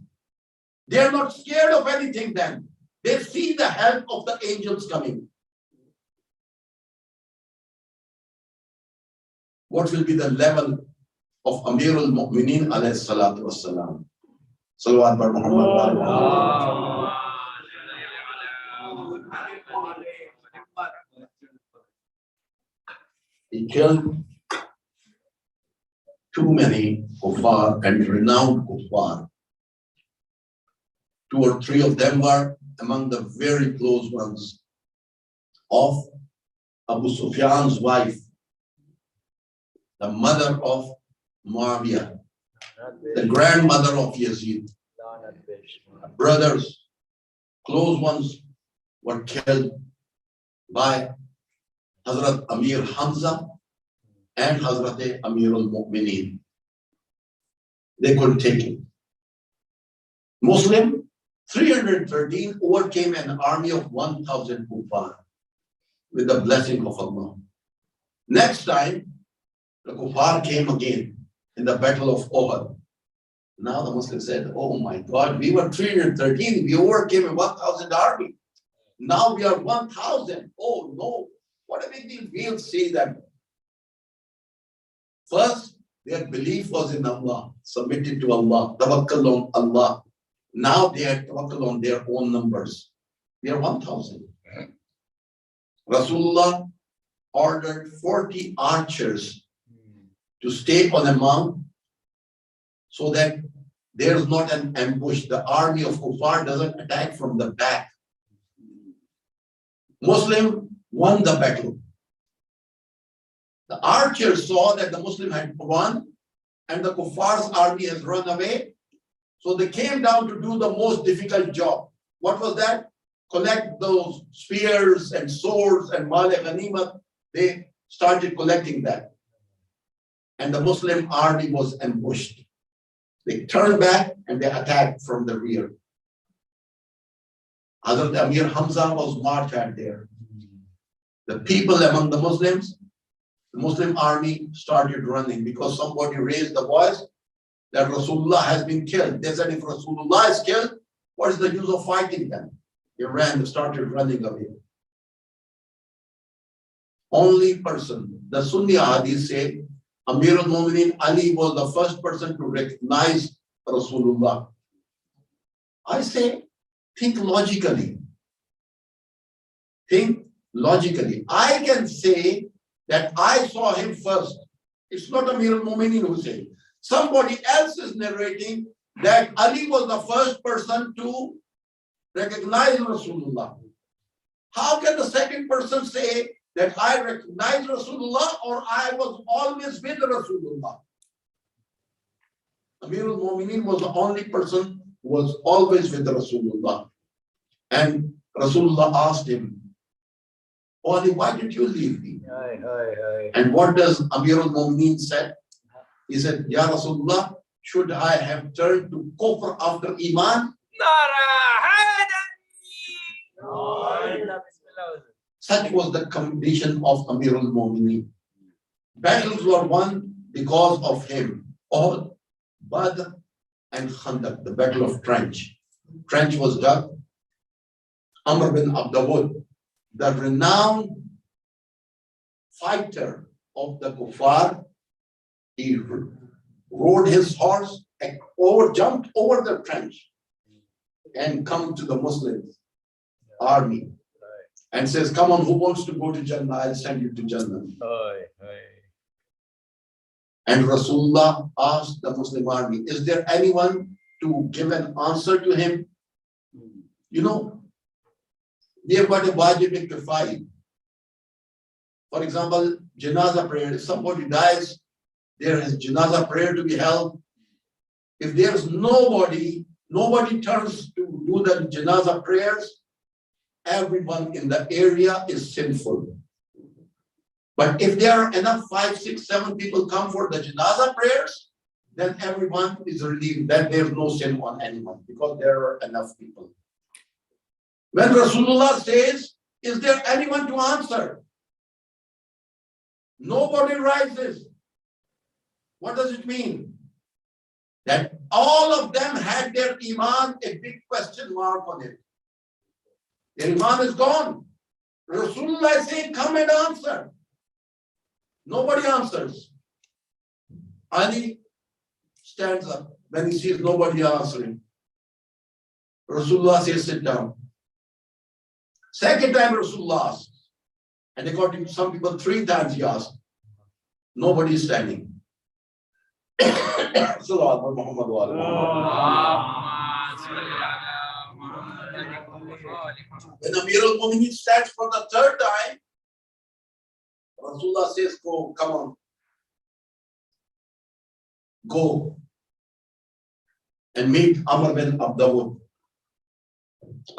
They are not scared of anything then. They see the help of the angels coming. What will be the level of Amirul Mu'mineen alayhi salatu wassalam? Salawat bar Muhammad. He killed too many kuffar and renowned kuffar. 2 or 3 of them were among the very close ones of Abu Sufyan's wife, the mother of Muawiyah, the grandmother of Yazid. Brothers, close ones were killed by Hazrat Amir Hamza and Hazrat Amirul Mu'mineen. They couldn't take it. Muslim 313 overcame an army of 1,000 kuffar with the blessing of Allah. Next time, the kuffar came again in the battle of Uhud. Now the Muslims said, oh my God, we were 313, we overcame a 1,000 army. Now we are 1,000. Oh no, what a big deal. We'll see them. First, their belief was in Allah, submitted to Allah, tawakkal on Allah. Now they are tawakkal on their own numbers. We are 1,000. Rasulullah ordered 40 archers to stay on a mount so that there is not an ambush. The army of kuffar doesn't attack from the back. Muslim won the battle. The archers saw that the Muslim had won and the kuffar's army has run away. So they came down to do the most difficult job. What was that? Collect those spears and swords and mal ghanimat. They started collecting that. And the Muslim army was ambushed. They turned back and they attacked from the rear. Hazrat Amir Hamza was martyred there. The people among the Muslims, the Muslim army started running because somebody raised the voice that Rasulullah has been killed. They said, if Rasulullah is killed, what is the use of fighting them? They ran, they started running away. Only person, the Sunni Hadith say, Amir al-Mu'mineen Ali was the first person to recognize Rasulullah. I say, think logically. Think logically. I can say that I saw him first. It's not Amir al-Mu'mineen who said. somebody else is narrating that Ali was the first person to recognize Rasulullah. How can the second person say that I recognize Rasulullah or I was always with Rasulullah? Amirul Mu'mineen was the only person who was always with Rasulullah. And Rasulullah asked him, "Oh Ali, why did you leave me?" And what does Amirul Mu'mineen said? He said, "Ya Rasulullah, should I have turned to kufr after Iman?" Such was the condition of Amirul Mu'mineen. Battles were won because of him. Uhud, Badr, and Khandaq, the battle of Trench. Trench was dug. Amr bin Abdawud, the renowned fighter of the kuffar, he rode his horse and jumped over the trench and come to the Muslims army and says, "Come on, who wants to go to Jannah? I'll send you to Jannah." And Rasulullah asked the Muslim army, "Is there anyone to give an answer to him?" You know, we have got a wajib kifai. For example, janazah prayer. If somebody dies, there is janazah prayer to be held. If there's nobody turns to do the janazah prayers, everyone in the area is sinful. But if there are enough 5, 6, 7 people come for the janazah prayers, then everyone is relieved that there's no sin on anyone because there are enough people. When Rasulullah says, "Is there anyone to answer?" Nobody rises. What does it mean? That all of them had their iman a big question mark on it. Their iman is gone. Rasulullah is saying, "Come and answer." Nobody answers. Ali stands up when he sees nobody answering. Rasulullah says, "Sit down." Second time Rasulullah asks, and according to some people, 3 times he asked. Nobody is standing. When Amirul Mu'mineen stands for the 3rd time, Rasulullah says, "Go, come on. Go and meet Amr bin Abdawud."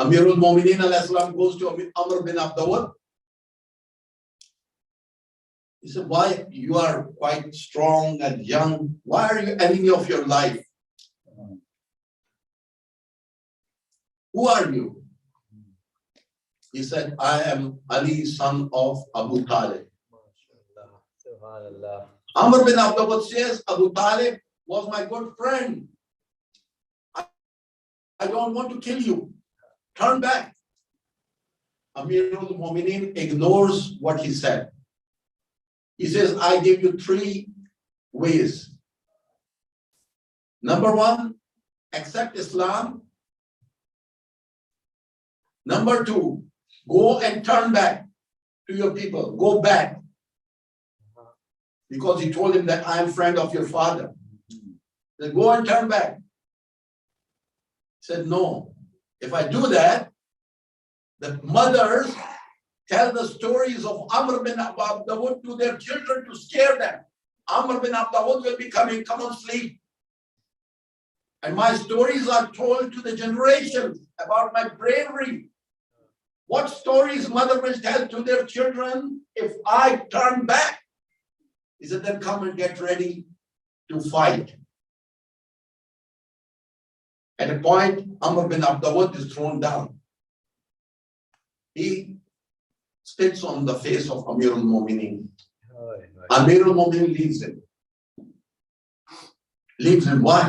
Amirul Mu'mineen al-Islam goes to Amr bin Abdawud. He said, "Why? You are quite strong and young. Why are you enemy of your life? Who are you?" He said, "I am Ali, son of Abu Talib." Amr bin Abdawud says, "Abu Talib was my good friend. I don't want to kill you. Turn back." Amirul Mu'mineen ignores what he said. He says, "I give you 3 ways. Number 1, accept Islam. Number 2, go and turn back to your people. Go back." Because he told him that I am friend of your father. Then go and turn back. He said, "No. If I do that, the mothers tell the stories of Amr bin Abdawud to their children to scare them. Amr bin Abdawud will be coming, come on, sleep. And my stories are told to the generations about my bravery. What stories mother will tell to their children if I turn back?" He said, "Then come and get ready to fight." At a point, Amr bin Abdawud is thrown down. He spits on the face of Amirul Mu'mineen. Amirul Mu'mineen leaves him. Leaves him. Why?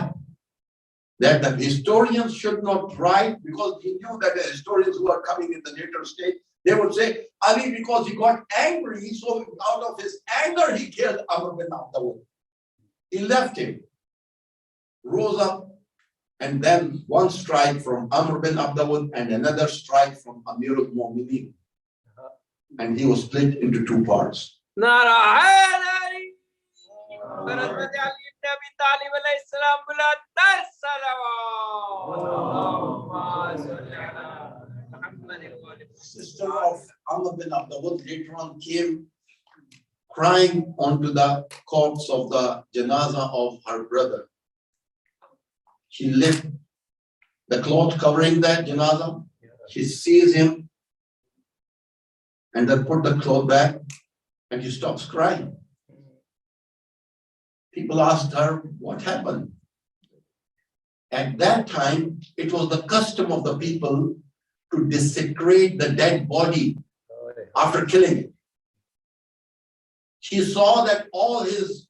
That the historians should not write, because he knew that the historians who are coming in the later stage, they would say, Ali, because he got angry, so out of his anger, he killed Amr bin Abdawud. He left him, rose up, and then one strike from Amr bin Abdawud and another strike from Amirul Mu'mineen. And he was split into 2 parts. इब्न अबी तालिब अलैहिस्सलाम बुलंद सलावत। Sister of Amr bin Abdul later on came crying onto the corpse of the janaza of her brother. She lifted the cloth covering that janaza. She sees him and then put the cloth back and she stops crying. People asked her, what happened? At that time, it was the custom of the people to desecrate the dead body after killing it. She saw that all his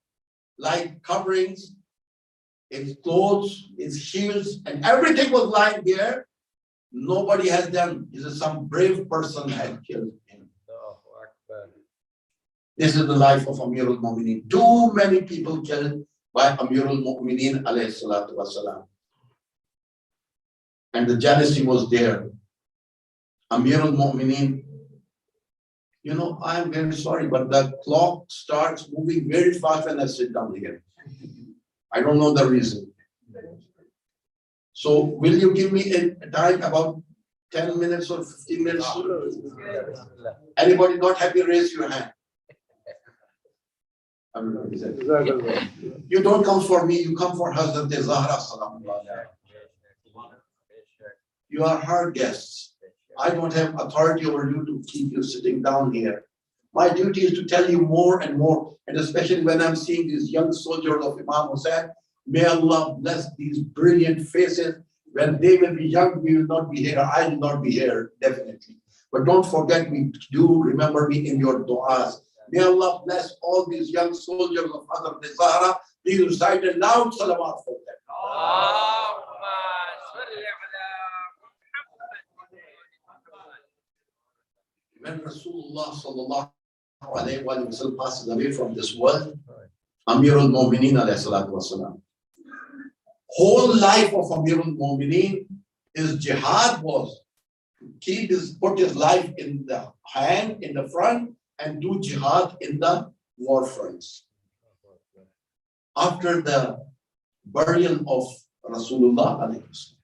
coverings, his clothes, his shields, and everything was lying there. Nobody has done. He said some brave person had killed him. This is the life of Amir al-Mu'mineen. Too many people killed by Amir al-Mu'mineen alayhi salatu wasalam. And the jealousy was there. Amir al-Mu'mineen, you know, I'm very sorry, but the clock starts moving very fast when I sit down here. I don't know the reason. So will you give me a time about 10 minutes or 15 minutes? Anybody not happy, raise your hand. You don't come for me, you come for Hazrat Zahra salam. You are her guests. I don't have authority over you to keep you sitting down here. My duty is to tell you more and more, and especially when I'm seeing these young soldiers of Imam Hussain, may Allah bless these brilliant faces. When they will be young, we will not be here. I will not be here, definitely. But don't forget me, do remember me in your du'as. May Allah bless all these young soldiers of Hazrat Zahra. Please recite a loud salawat for them. When Rasulullah sallallahu alayhi wa sallam passes away from this world, Amir al-Mu'mineen alayhi salatu wasalam, whole life of Amir al-Mu'mineen, his jihad was to put his life in the hand, in the front, and do jihad in the war fronts. After the burial of Rasulullah alayhi wasallam,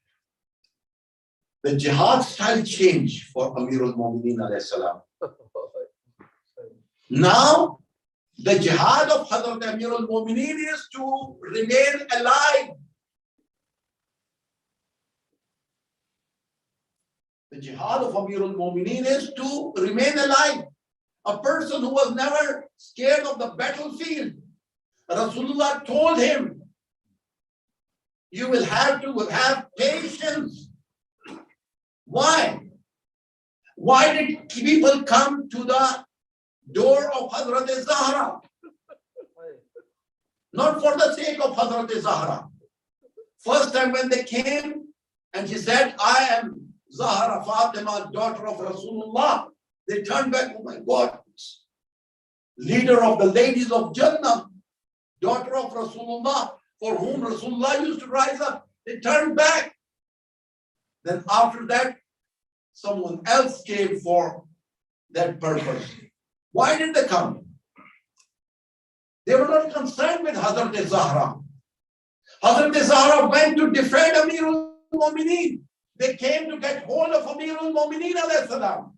the jihad style changed for Amir al-Mu'mineen alayhi salam. Now, the jihad of Hazrat Amir al-Mu'mineen is to remain alive. The jihad of Amir al-Mu'mineen is to remain alive. A person who was never scared of the battlefield. Rasulullah told him, you will have to have patience. Why? Why did people come to the door of Hazrat Zahra? Not for the sake of Hazrat Zahra. First time when they came and she said, I am Zahra Fatima, daughter of Rasulullah, they turned back, oh my God, leader of the ladies of Jannah, daughter of Rasulullah, for whom Rasulullah used to rise up. They turned back. Then after that, someone else came for that purpose. Why did they come? They were not concerned with Hazrat Zahra. Hazrat Zahra went to defend Amir al-Mu'mineen. They came to get hold of Amir al-Mu'mineen alayhi salam.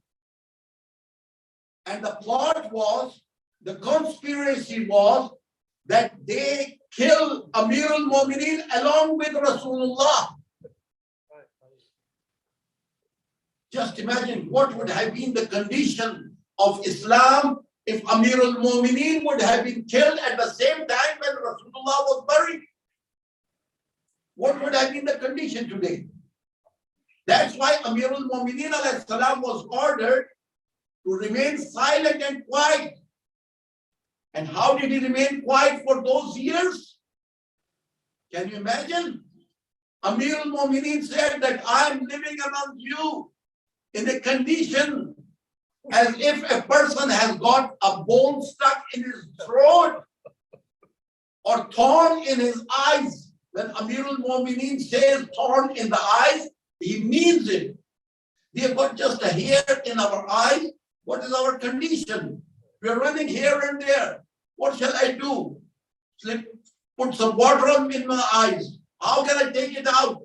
And the plot was, the conspiracy was that they kill Amir al-Mu'mineen along with Rasulullah. Just imagine what would have been the condition of Islam if Amir al-Mu'mineen would have been killed at the same time when Rasulullah was buried. What would have been the condition today? That's why Amir al-Mu'mineen alayhi salam was ordered to remain silent and quiet. And how did he remain quiet for those years? Can you imagine? Amir al-Mu'mineen said that I am living among you in a condition as if a person has got a bone stuck in his throat or thorn in his eyes. When Amir al-Mu'mineen says thorn in the eyes, he means it. We have got just a hair in our eyes. What is our condition? We are running here and there. What shall I do? Slip put some water on in my eyes. How can I take it out?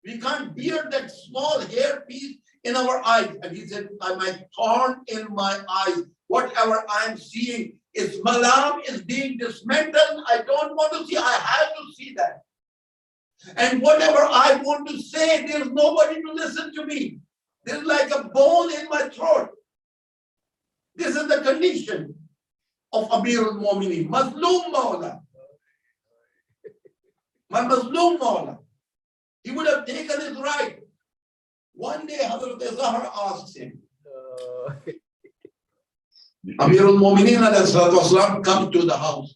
We can't bear that small hair piece in our eyes. And he said, my thorn in my eyes, whatever I'm seeing, Islam is being dismantled. I don't want to see, I have to see that. And whatever I want to say, there's nobody to listen to me. There's like a bone in my throat. This is the condition of Amir al-Mu'mineen. Mazloom Mawla. My Mazloom Mawla. He would have taken his right. One day, Hazrat Zahra asked him, Amir al-Mu'mineen come to the house.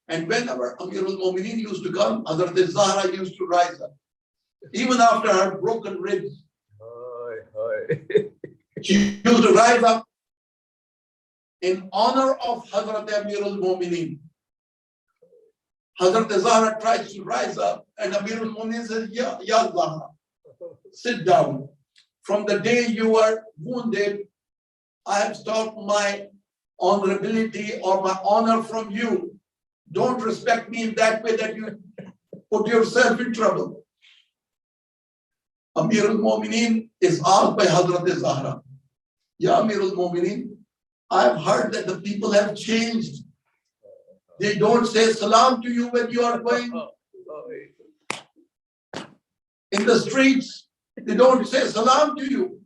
And whenever Amir al-Mu'mineen used to come, Hazrat Zahra used to rise up. Even after her broken ribs. She used to rise up in honor of Hazrat Amir al-Mu'mineen. Hazrat Zahra tries to rise up and Amir al-Mu'mineen says, Ya Zahra, sit down. From the day you were wounded, I have stopped my honorability or my honor from you. Don't respect me in that way that you put yourself in trouble. Amir al-Mu'mineen is asked by Hazrat Zahra, Ya Amir al-Mu'mineen, I have heard that the people have changed. They don't say salam to you when you are going in the streets. They don't say salam to you.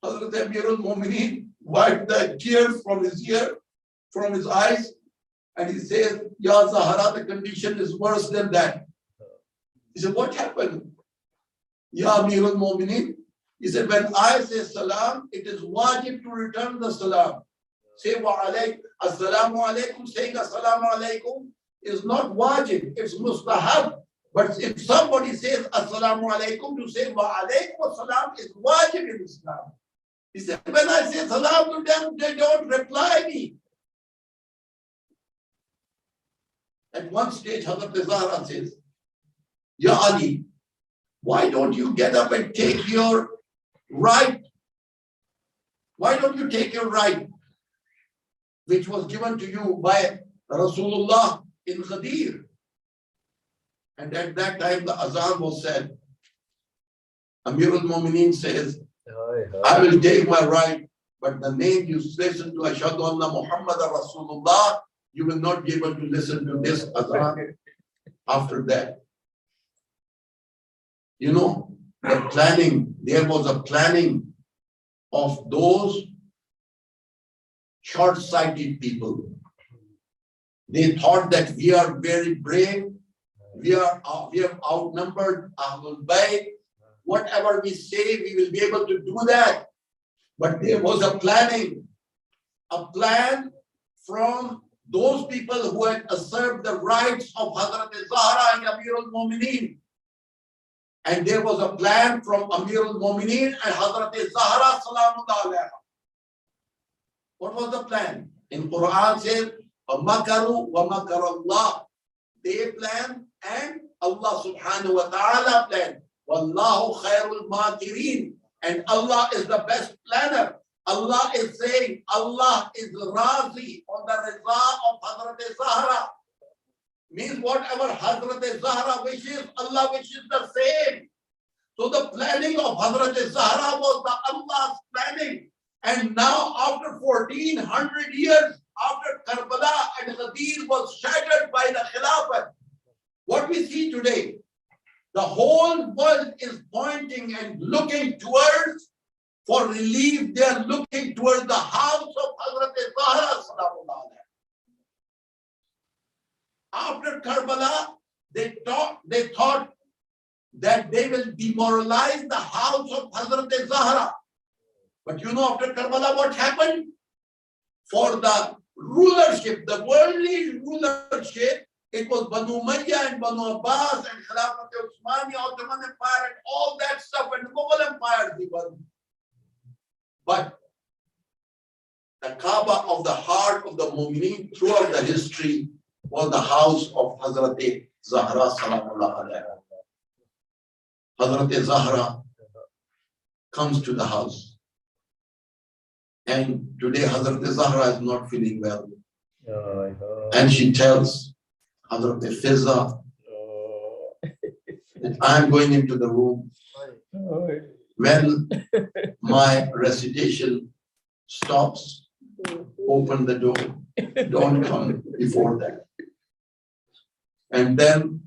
Hazrat Amir al-Mu'mineen wiped the tears from his ear, from his eyes, and he says, Ya Zahra, the condition is worse than that. He said, what happened? Ya Amir al-Mu'mineen, he said, when I say salam, it is wajib to return the salam. Say wa alaykum, assalamu alaykum, saying assalamu alaykum is not wajib, it's mustahab. But if somebody says assalamu alaykum, to say wa alaykum assalam is wajib in Islam. He said, when I say salam to them, they don't reply me. At one stage, Hazrat Zahra says, Ya Ali, why don't you get up and take your right? Why don't you take your right, which was given to you by Rasulullah in Ghadir? And at that time, the azan was said. Amir al-Mu'mineen says, I will take my right, but the name you listen to, Ashhadu anna Muhammadan Rasulullah, you will not be able to listen to this azan after that. You know, the planning, there was a planning of those short-sighted people. They thought that we are very brave, we have outnumbered Ahlul Bayt. Whatever we say, we will be able to do that. But there was a plan from those people who had usurped the rights of Hazrat Zahra and Amir al-Mu'mineen. And there was a plan from Amir al-Mu'mineen and Hazrat Zahra salamullah alayha. What was the plan? In Quran says, وَمَكَرُوا وَمَكَرَ اللَّهِ. They planned and Allah subhanahu wa ta'ala planned. وَاللَّهُ خَيْرُ الْمَاكِرِينَ. And Allah is the best planner. Allah is saying, Allah is razi on the riza of Hazrat Zahra. Means whatever Hazrat Zahra wishes, Allah wishes the same. So the planning of Hazrat Zahra was the Allah's planning. And now after 1400 years, after Karbala and Ghadir was shattered by the Khilafat, what we see today, the whole world is pointing and looking towards, for relief, they are looking towards the house of Hazrat Zahra. After Karbala, they thought that they will demoralize the house of Hazrat Zahra. But you know, after Karbala, what happened? For the rulership, the worldly rulership, it was Banu Umayyah and Banu Abbas and Khilafat Uthmani, Ottoman Empire and all that stuff, and Mughal Empire even. But the Kaaba of the heart of the Mu'mineen throughout the history was the house of Hazrat Zahra salamullah alayha. Hazrat Zahra comes to the house. And today Hazrat Zahra is not feeling well. And she tells Hazrat Fizza, and I'm going into the room. When my recitation stops, open the door. Don't come before that. And then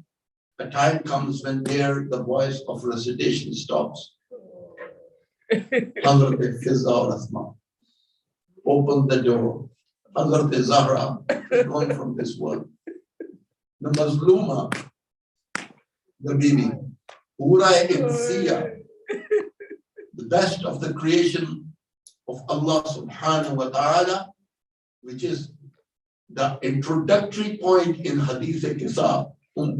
a time comes when there the voice of recitation stops. Hazrat Fizza or Asma, open the door. Hazrat Zahra is gone from this world. The Mazluma, the baby, Hura-e-Insiya, the best of the creation of Allah subhanahu wa ta'ala, which is the introductory point in Hadith Kisa,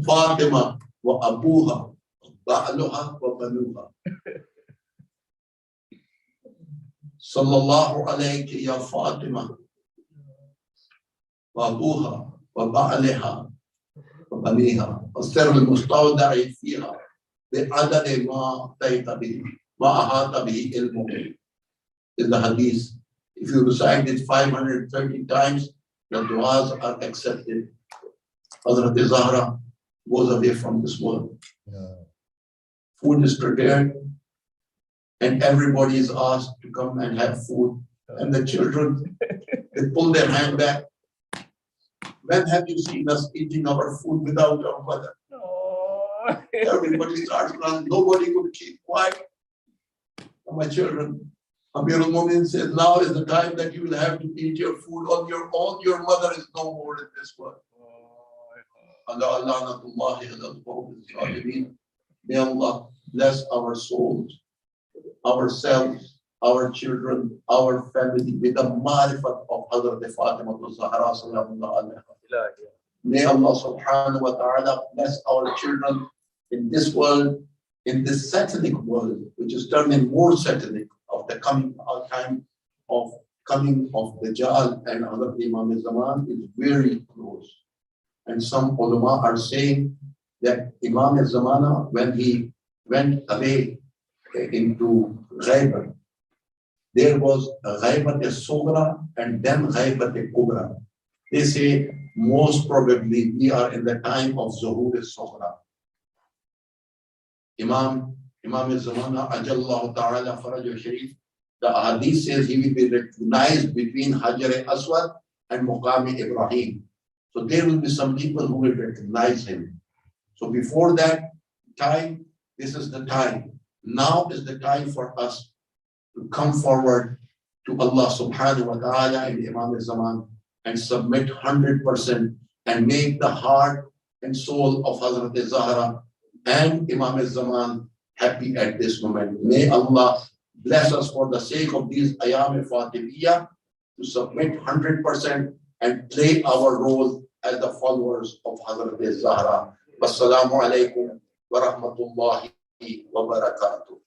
Fatima wa Abuha, Ba'luha wa Banuha. Sallallahu alayki ya Fatima, wa Abuha, wa Ba'liha, wa Baniha, wa sir al-mustawda'i fiha, bi'adadi ma tayta bihi, ma ahata bihi ilmuhu. In the Hadith, if you recite it 530 times, the du'as are accepted. Hazrat Zahra goes away from this world. Food is prepared, and everybody is asked to come and have food. And the children, they pull their hand back. When have you seen us eating our food without our mother? Everybody starts running. Nobody could keep quiet. My children, Amir al-Mumin says, now is the time that you will have to eat your food on your own. Your mother is no more in this world. May Allah bless our souls, ourselves, our children, our family with the marifat of Hazrat Fatima Zahra sallallahu alaihi wasallam. May Allah subhanahu wa ta'ala bless our children in this world, in this satanic world, which is turning more satanic, of the coming time of coming of Dajjal and Hazrat Imam Zaman is very close. And some ulama are saying that Imam Zamana, when he went away into Ghaibat, there was a Ghaibat-e-Sughra and then Ghaibat-e-Kubra. They say most probably we are in the time of Zuhur-e-Sughra. Imam Zamana, Ajallahu Ta'ala Faraj Sharif, the hadith says he will be recognized between Hajar-e-Aswad and Muqam Ibrahim. So there will be some people who will recognize him. So before that time, this is the time. Now is the time for us to come forward to Allah subhanahu wa ta'ala and Imam Zaman and submit 100% and make the heart and soul of Hazrat Zahra and Imam Zaman happy at this moment. May Allah bless us for the sake of these Ayam-e-Fatimiyah to submit 100% and play our role as the followers of Hazrat Zahra. Wassalamu alaikum wa rahmatullahi wa barakatuh.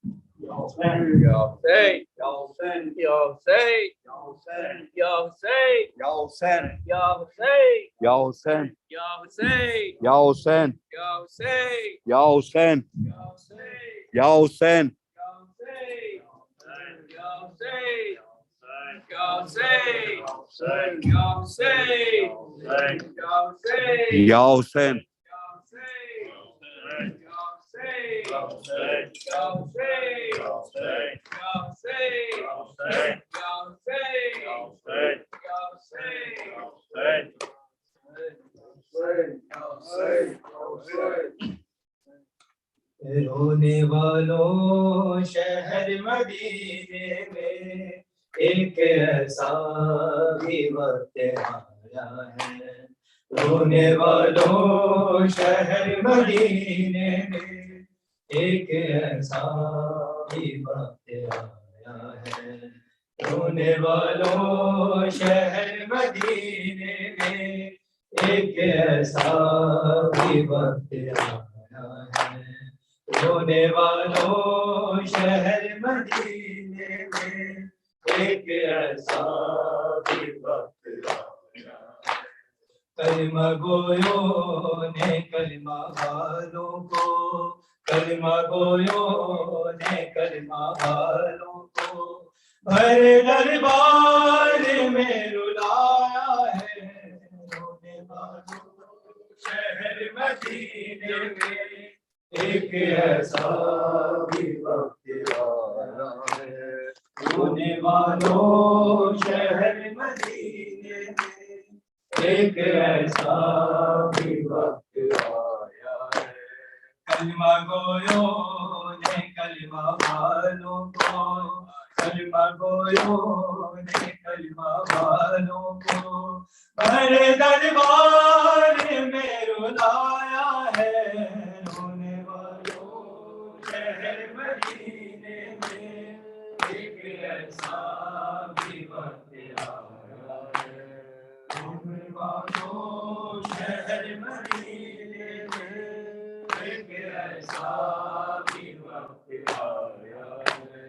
रोने वालों शहर मदीने में एक ऐसा भी वक्त आया है। रोने वालों शहर मदीने में एक ऐसा भी वक्त आया है। रोने वालों शहर मदीने में एक ऐसा भी वक्त आया है। रोने वालों शहर मदीने में एक ऐसा भी वक्त आया। कलमा गोयों ने कलमा वालों को, कलमा गोयों ने कलमा वालों को भरे दरबार में रुलाया है। रोने वालों शहर मदीने में एक ऐसा भी वक्त आया है, रोने वालों शहर मदीने में एक ऐसा भी वक्त आया है। कलमा गोयो ने कलमा वालों को, कलमा गोयो ने कलमा वालों को भरे दरबार में रुलाया है, रोने वालों शहर मदीने में एक ऐसा भी वक्त आया है, रोने वालों शहर मदीने में एक ऐसा भी वक्त आया है।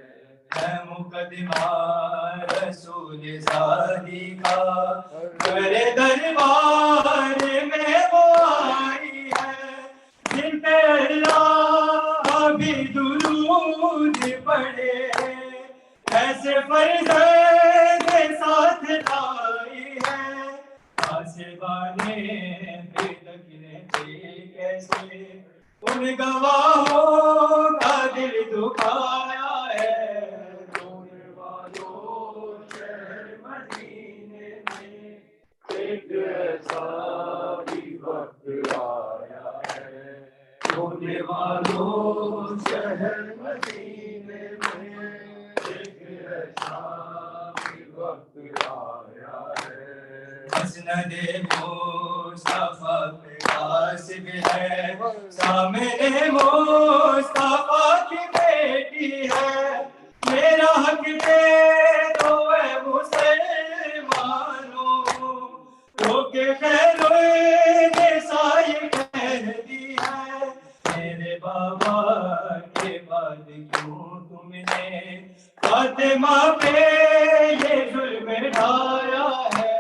मुकदमा रसूल ज़ादी का मेरे दरबार में वो आई है, जिन पे अल्लाह भी दुरूद पढ़े, ऐसे फर्ज़ंद साथ लाई है। आसिफाने बेदखने थे कैसे, उन गवाहों का दिल दुखाया है, रोने वालों शहर मदीने में एक ऐसा भी वक्त आया है, रोने वालों शहर मदीने में एक ऐसा भी वक्त आया है। मसनदे मुस्तफा पे कासिब है, सामने मुस्तफा की बेटी है, मेरा हक दे दो ऐ मुसलमानों, तो के खैर ये कहती है, मेरे बाबा के बाद क्यों तुमने फातिमा पे ये जुल्म ढाया है,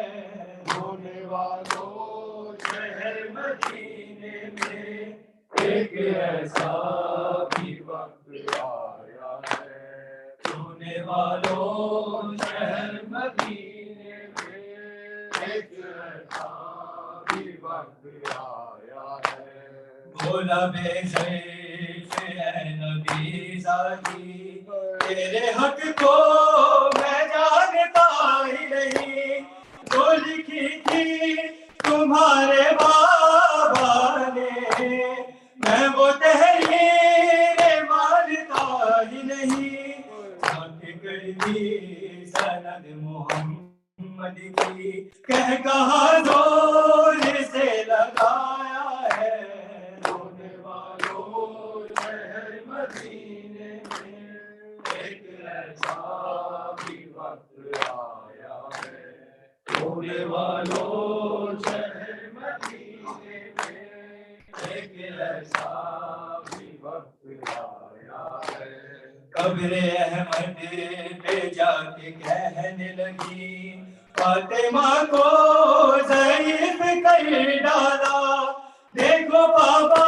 रोने वालों शहर मदीने में एक ऐसा भी वक्त आया है, रोने वालों शहर मदीने में एक ऐसा भी वक्त आया है। बोला बेज़ैफ़ ऐ नबी ज़ादी, तेरे हक को मैं जानता ही नहीं, जो लिखी थी तुम्हारे बाबा ने, मैं वो तहरीर मानता ही नहीं, साथ कर दी सनद मोहम्मद की, कह कहा जोर से लगाया है, रोने वालों शहर मदीने में एक ऐसा भी वक्त आया है, रोने वालों शहर मदीने में एक ऐसा भी वक्त आया है। कब्रे अहमद पे जाके कहने लगी, फातिमा को ज़ईफ़ कर डाला, देखो बाबा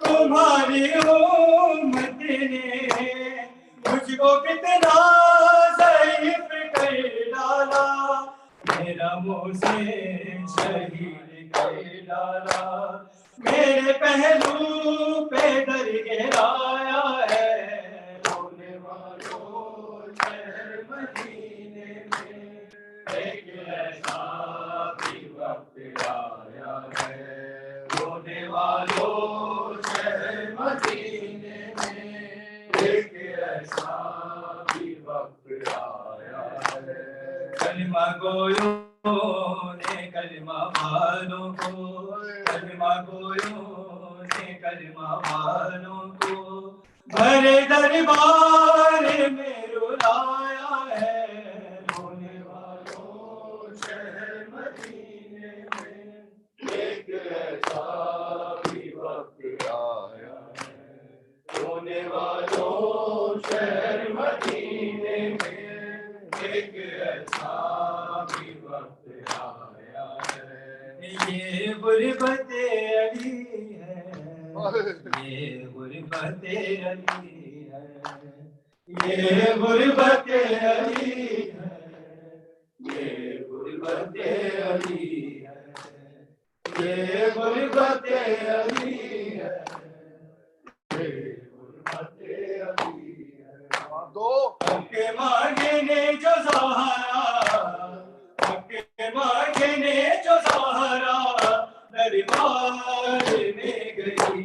तुम्हारी उम्मत ने मुझको कितना ज़ईफ़ कर डाला, मेरा मुँह से शहीद कर डाला, मेरे पहलू पे दर गिराया है, रोने वालों शहर मदीने में एक ऐसा भी वक्त आया है, रोने वालों शहर मदीने में एक ऐसा भी वक्त आया है। कलमा गोयो ने कलमा वालों को, कलमा गोयो ने कलमा वालों को भरे दरबार में रुलाया है, रोने वालों शहर मदीने में एक ऐसा भी वक्त आया है, रोने वालों शहर मदीने में एक ऐसा भी वक्त आया है। ये गुरबत अली है, ये गुरबत अली है, ये गुरबत अली है, ये गुरबत अली है, ये गुरबत अली है, ये गुरबत अली है। के मांगने जो सहारा, के मांगने जो सहारा दरबार में गई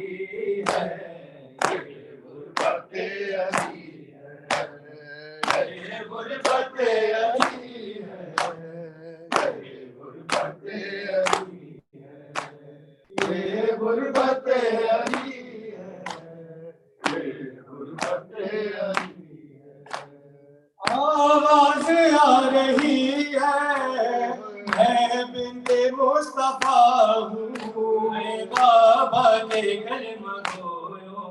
है, ये गुरबत अली है, ये गुरबत अली है, ये गुरबत अली है, ये गुरबत अली है, ये गुरबत अली। आवाज आ रही है, मैं बिंदे मुस्तफा हूँ, मैं बाबा के कलमा खोयो,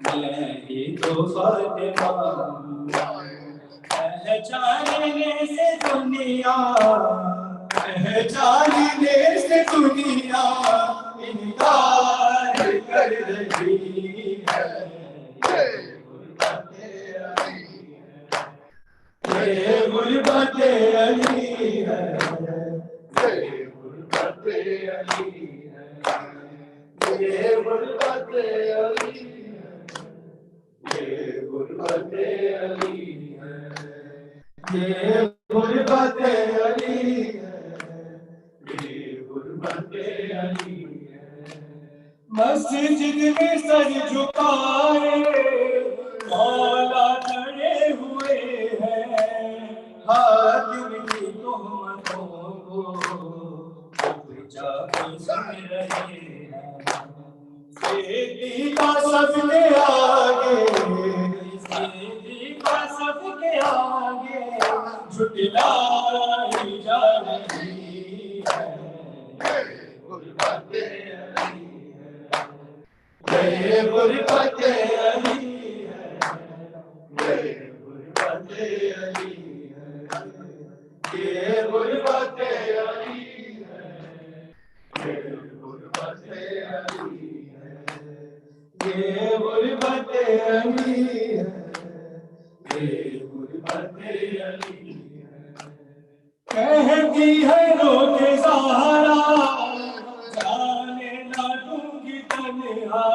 मैं ही तो फातिमा हूँ। पहचानने से दुनिया, पहचानने से दुनिया इनकार कर रही है, ये गुरबत अली है, ये गुरबत अली है, ये गुरबत अली है, ये गुरबत अली है, ये गुरबत अली है, ये गुरबत अली है। मस्जिद में सर झुकाए मौला खड़े हुए हैं, हाकिम की तोहमतों को जाके सुन रहे हैं। दीपा सबके आगे, दीपा सबके आगे झुटलाई जा रही है, गुरबत अली है, ये गुरबत अली है, ये गुरबत अली है, ये गुरबत अली है, ये गुरबत अली है, ये गुरबत अली है, ये गुरबत अली है। कहती है रोके सहारा, जाने ना दूंगी तन्हा,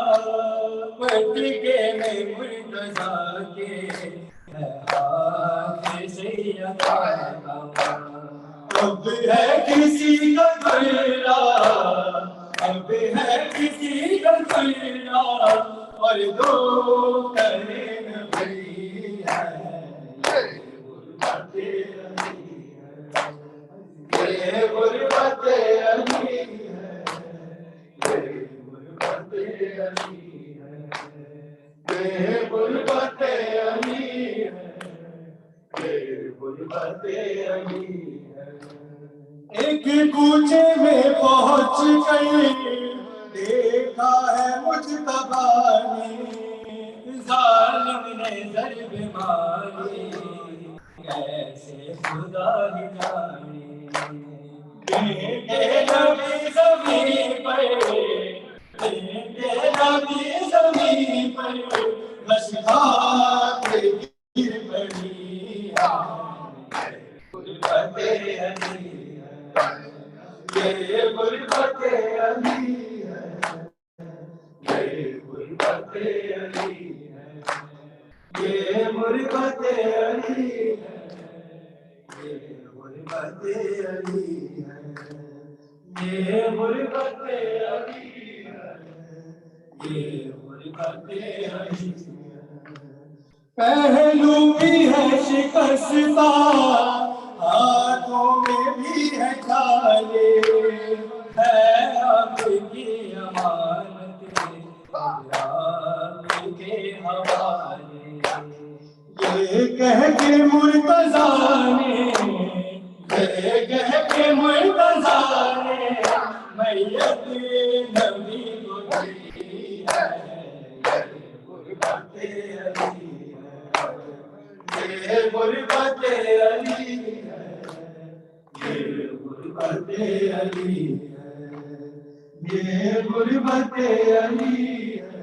पटके में मुर्तज़ा के हाथ से अकाला। अब है किसी का खैरा, अब है किसी का खैरा, और दो करे नबी है, ये गुरबत अली है, ये गुरबत अली है, ये गुरबत अली है, ये गुरबत अली है, ये गुरबत अली है। एक कूचे में पहुंच गई, देखा है मुजतबा ने, जालिम ने ज़र्ब मारी, कैसे खुदा ही जाने। नबी ज़मीन पर, नबी ज़मीन पर मशकात गिर पड़ी, गुरबत अली है, ये गुरबत अली है, ये गुरबत अली है, ये गुरबत अली है, ये गुरबत अली है, ये गुरबत अली है, ये गुरबत अली है। पहलू भी है शिकस्ता, हाथों में भी है खाले, है आपकी अमानत आपके हवाले। ये कह के मुर्तज़ा ने, ये कह के मुर्तज़ा ने मैयत नबी को दी है, गुरबत अली है, ये गुरबत अली है, ये गुरबत अली है, ये गुरबत अली है, ये गुरबत अली है।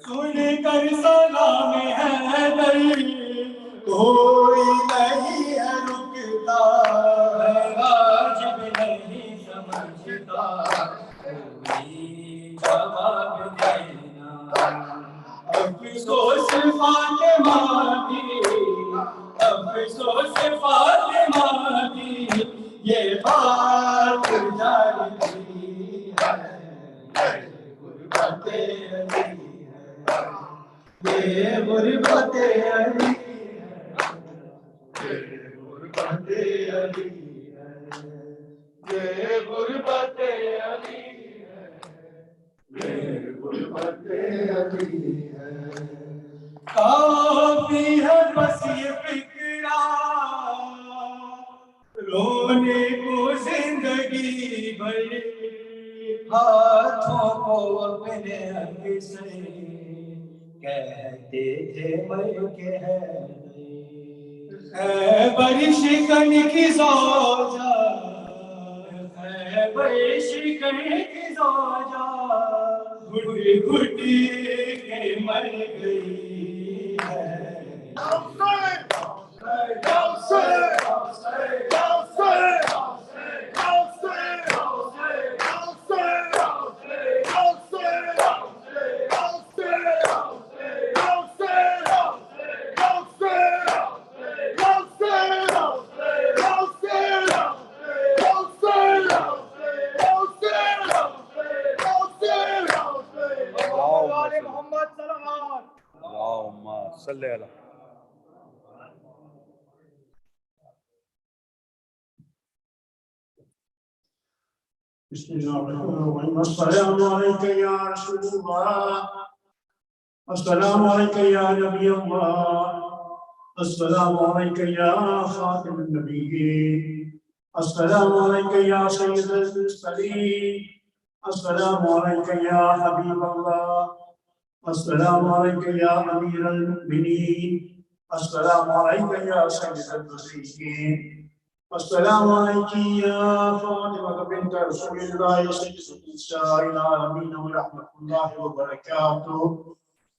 सुन कर सलाम हैदर, कोई नहीं है रुकता, समझता वाजिब नहीं समझता कोई जवाब देना अफसोस फातिमा की अफसोस फातिमा की ये बात जानती है गुरबते अली है ये गुरबते अली गुरबते अली ये गुरबते अली ये गुरबते अली काफी है बस ये फिक्रा रोने को जिंदगी भर हाथों को अपने हक से कहते थे मर के है बारिश कन की सोजा है बारिश कन की सोजा घुटी घुटी के मर गई है बिस्मिल्लाहिर्रहमानिर्रहीम अस्सलामु अलैका या रसूलल्लाह अस्सलामु अलैका या नबी अल्लाह अस्सलामु अलैका या खातिमुन नबिय्यीन अस्सलामु अलैका या सय्यदल मुरसलीन अस्सलामु अलैका या हबीब अल्लाह अस्सलामु अलैका या अमीरल मुमिनीन अस्सलामु अलैका या सय्यदल मुरसलीन अस्सलामु अलैकी या फातिमा बिन्त रसूलिल्लाह सय्यदुल आलमीन व रहमतुल्लाहि व बरकातुहू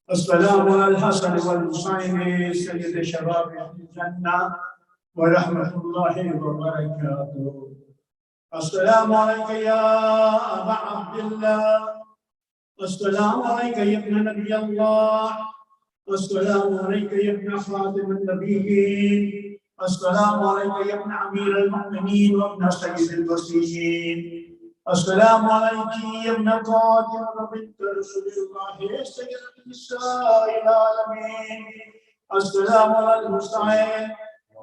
अस्सलामु अल हसन वल हुसैन सय्यद शबाब जन्नह व रहमतुल्लाहि व बरकातुहू अस्सलामु अलैका या अबा अब्दुल्लाह अस्सलामु अलैका या इब्न नबी अल्लाह अस्सलामु अलैका या इब्न खातिमुन नबिय्यीन अस्सलामु अलैका या इब्न अमीरुल मुमिनीन व इब्न सय्यिदिल वसीय्यीन अस्सलामु अलैकी या इब्न फातिमा बिन्त रसूलिल्लाह सय्यदुन निसाइल आलमीन अस्सलामु अलल हुसैन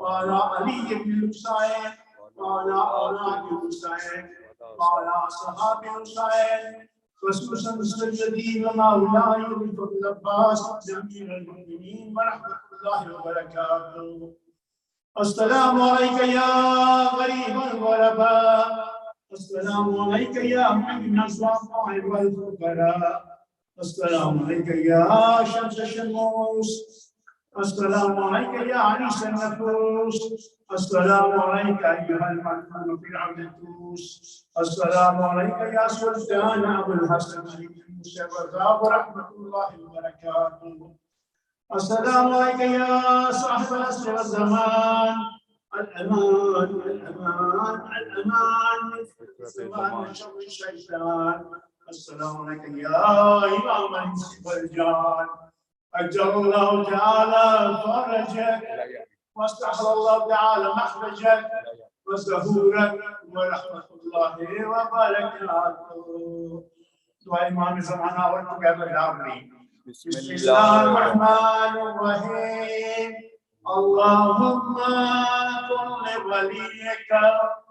व अला अली इब्न हुसैन व अला औलाद हुसैन व अला असहाब हुसैन खसूसन सय्यदी व मौलाई अबूल अब्बास अमीरुल मुमिनीन व रहमतुल्लाहि व बरकातुहू अस्सलामु अलैका या गरीबल गुरबा अस्सलामु अलैका या मुइन अस्वाफ़ाए वल फुक़रा अस्सलामु अलैका या शम्स शमूस अस्सलामु अलैका या अनीस नफूस अस्सलामु अलैका अय्युहल मनफून फ़िरअउन तूस अस्सलामु अलैका या सुल्तान अबुल हसन अली मूसा व रहमतुल्लाहि व बरकातुहू अस्सलामु अलैका या साहिबल अस्र व ज़मान الأمان الأمان الأمان من شر الشيطان السلام عليك يا إمام الإنس والجان أجل الله تعالى فرجك واستحل الله تعالى مخرجك وسهورك ورحمة الله وبركاته دعاء إمام زمانة والمقابل العظيم بسم الله الرحمن الرحيم اللهم كن لوليك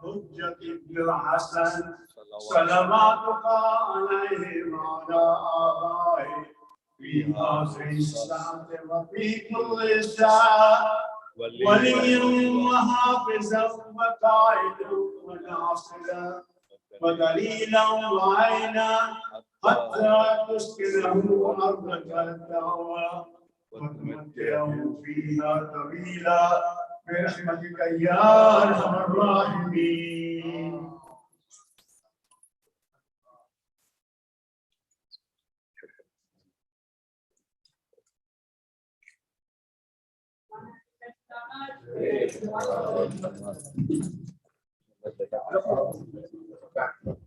حجة ابن الحسن صلواتك عليه وعلى آبائه في هذه الساعة وفي كل ساعة وليا وحافظا وقائدا وناصرا ودليلا وعينا حتى تسكنه أرضك الدعوة وتمتعه فيها طويلا برحمتك يا أرحم الراحمين. Thank you.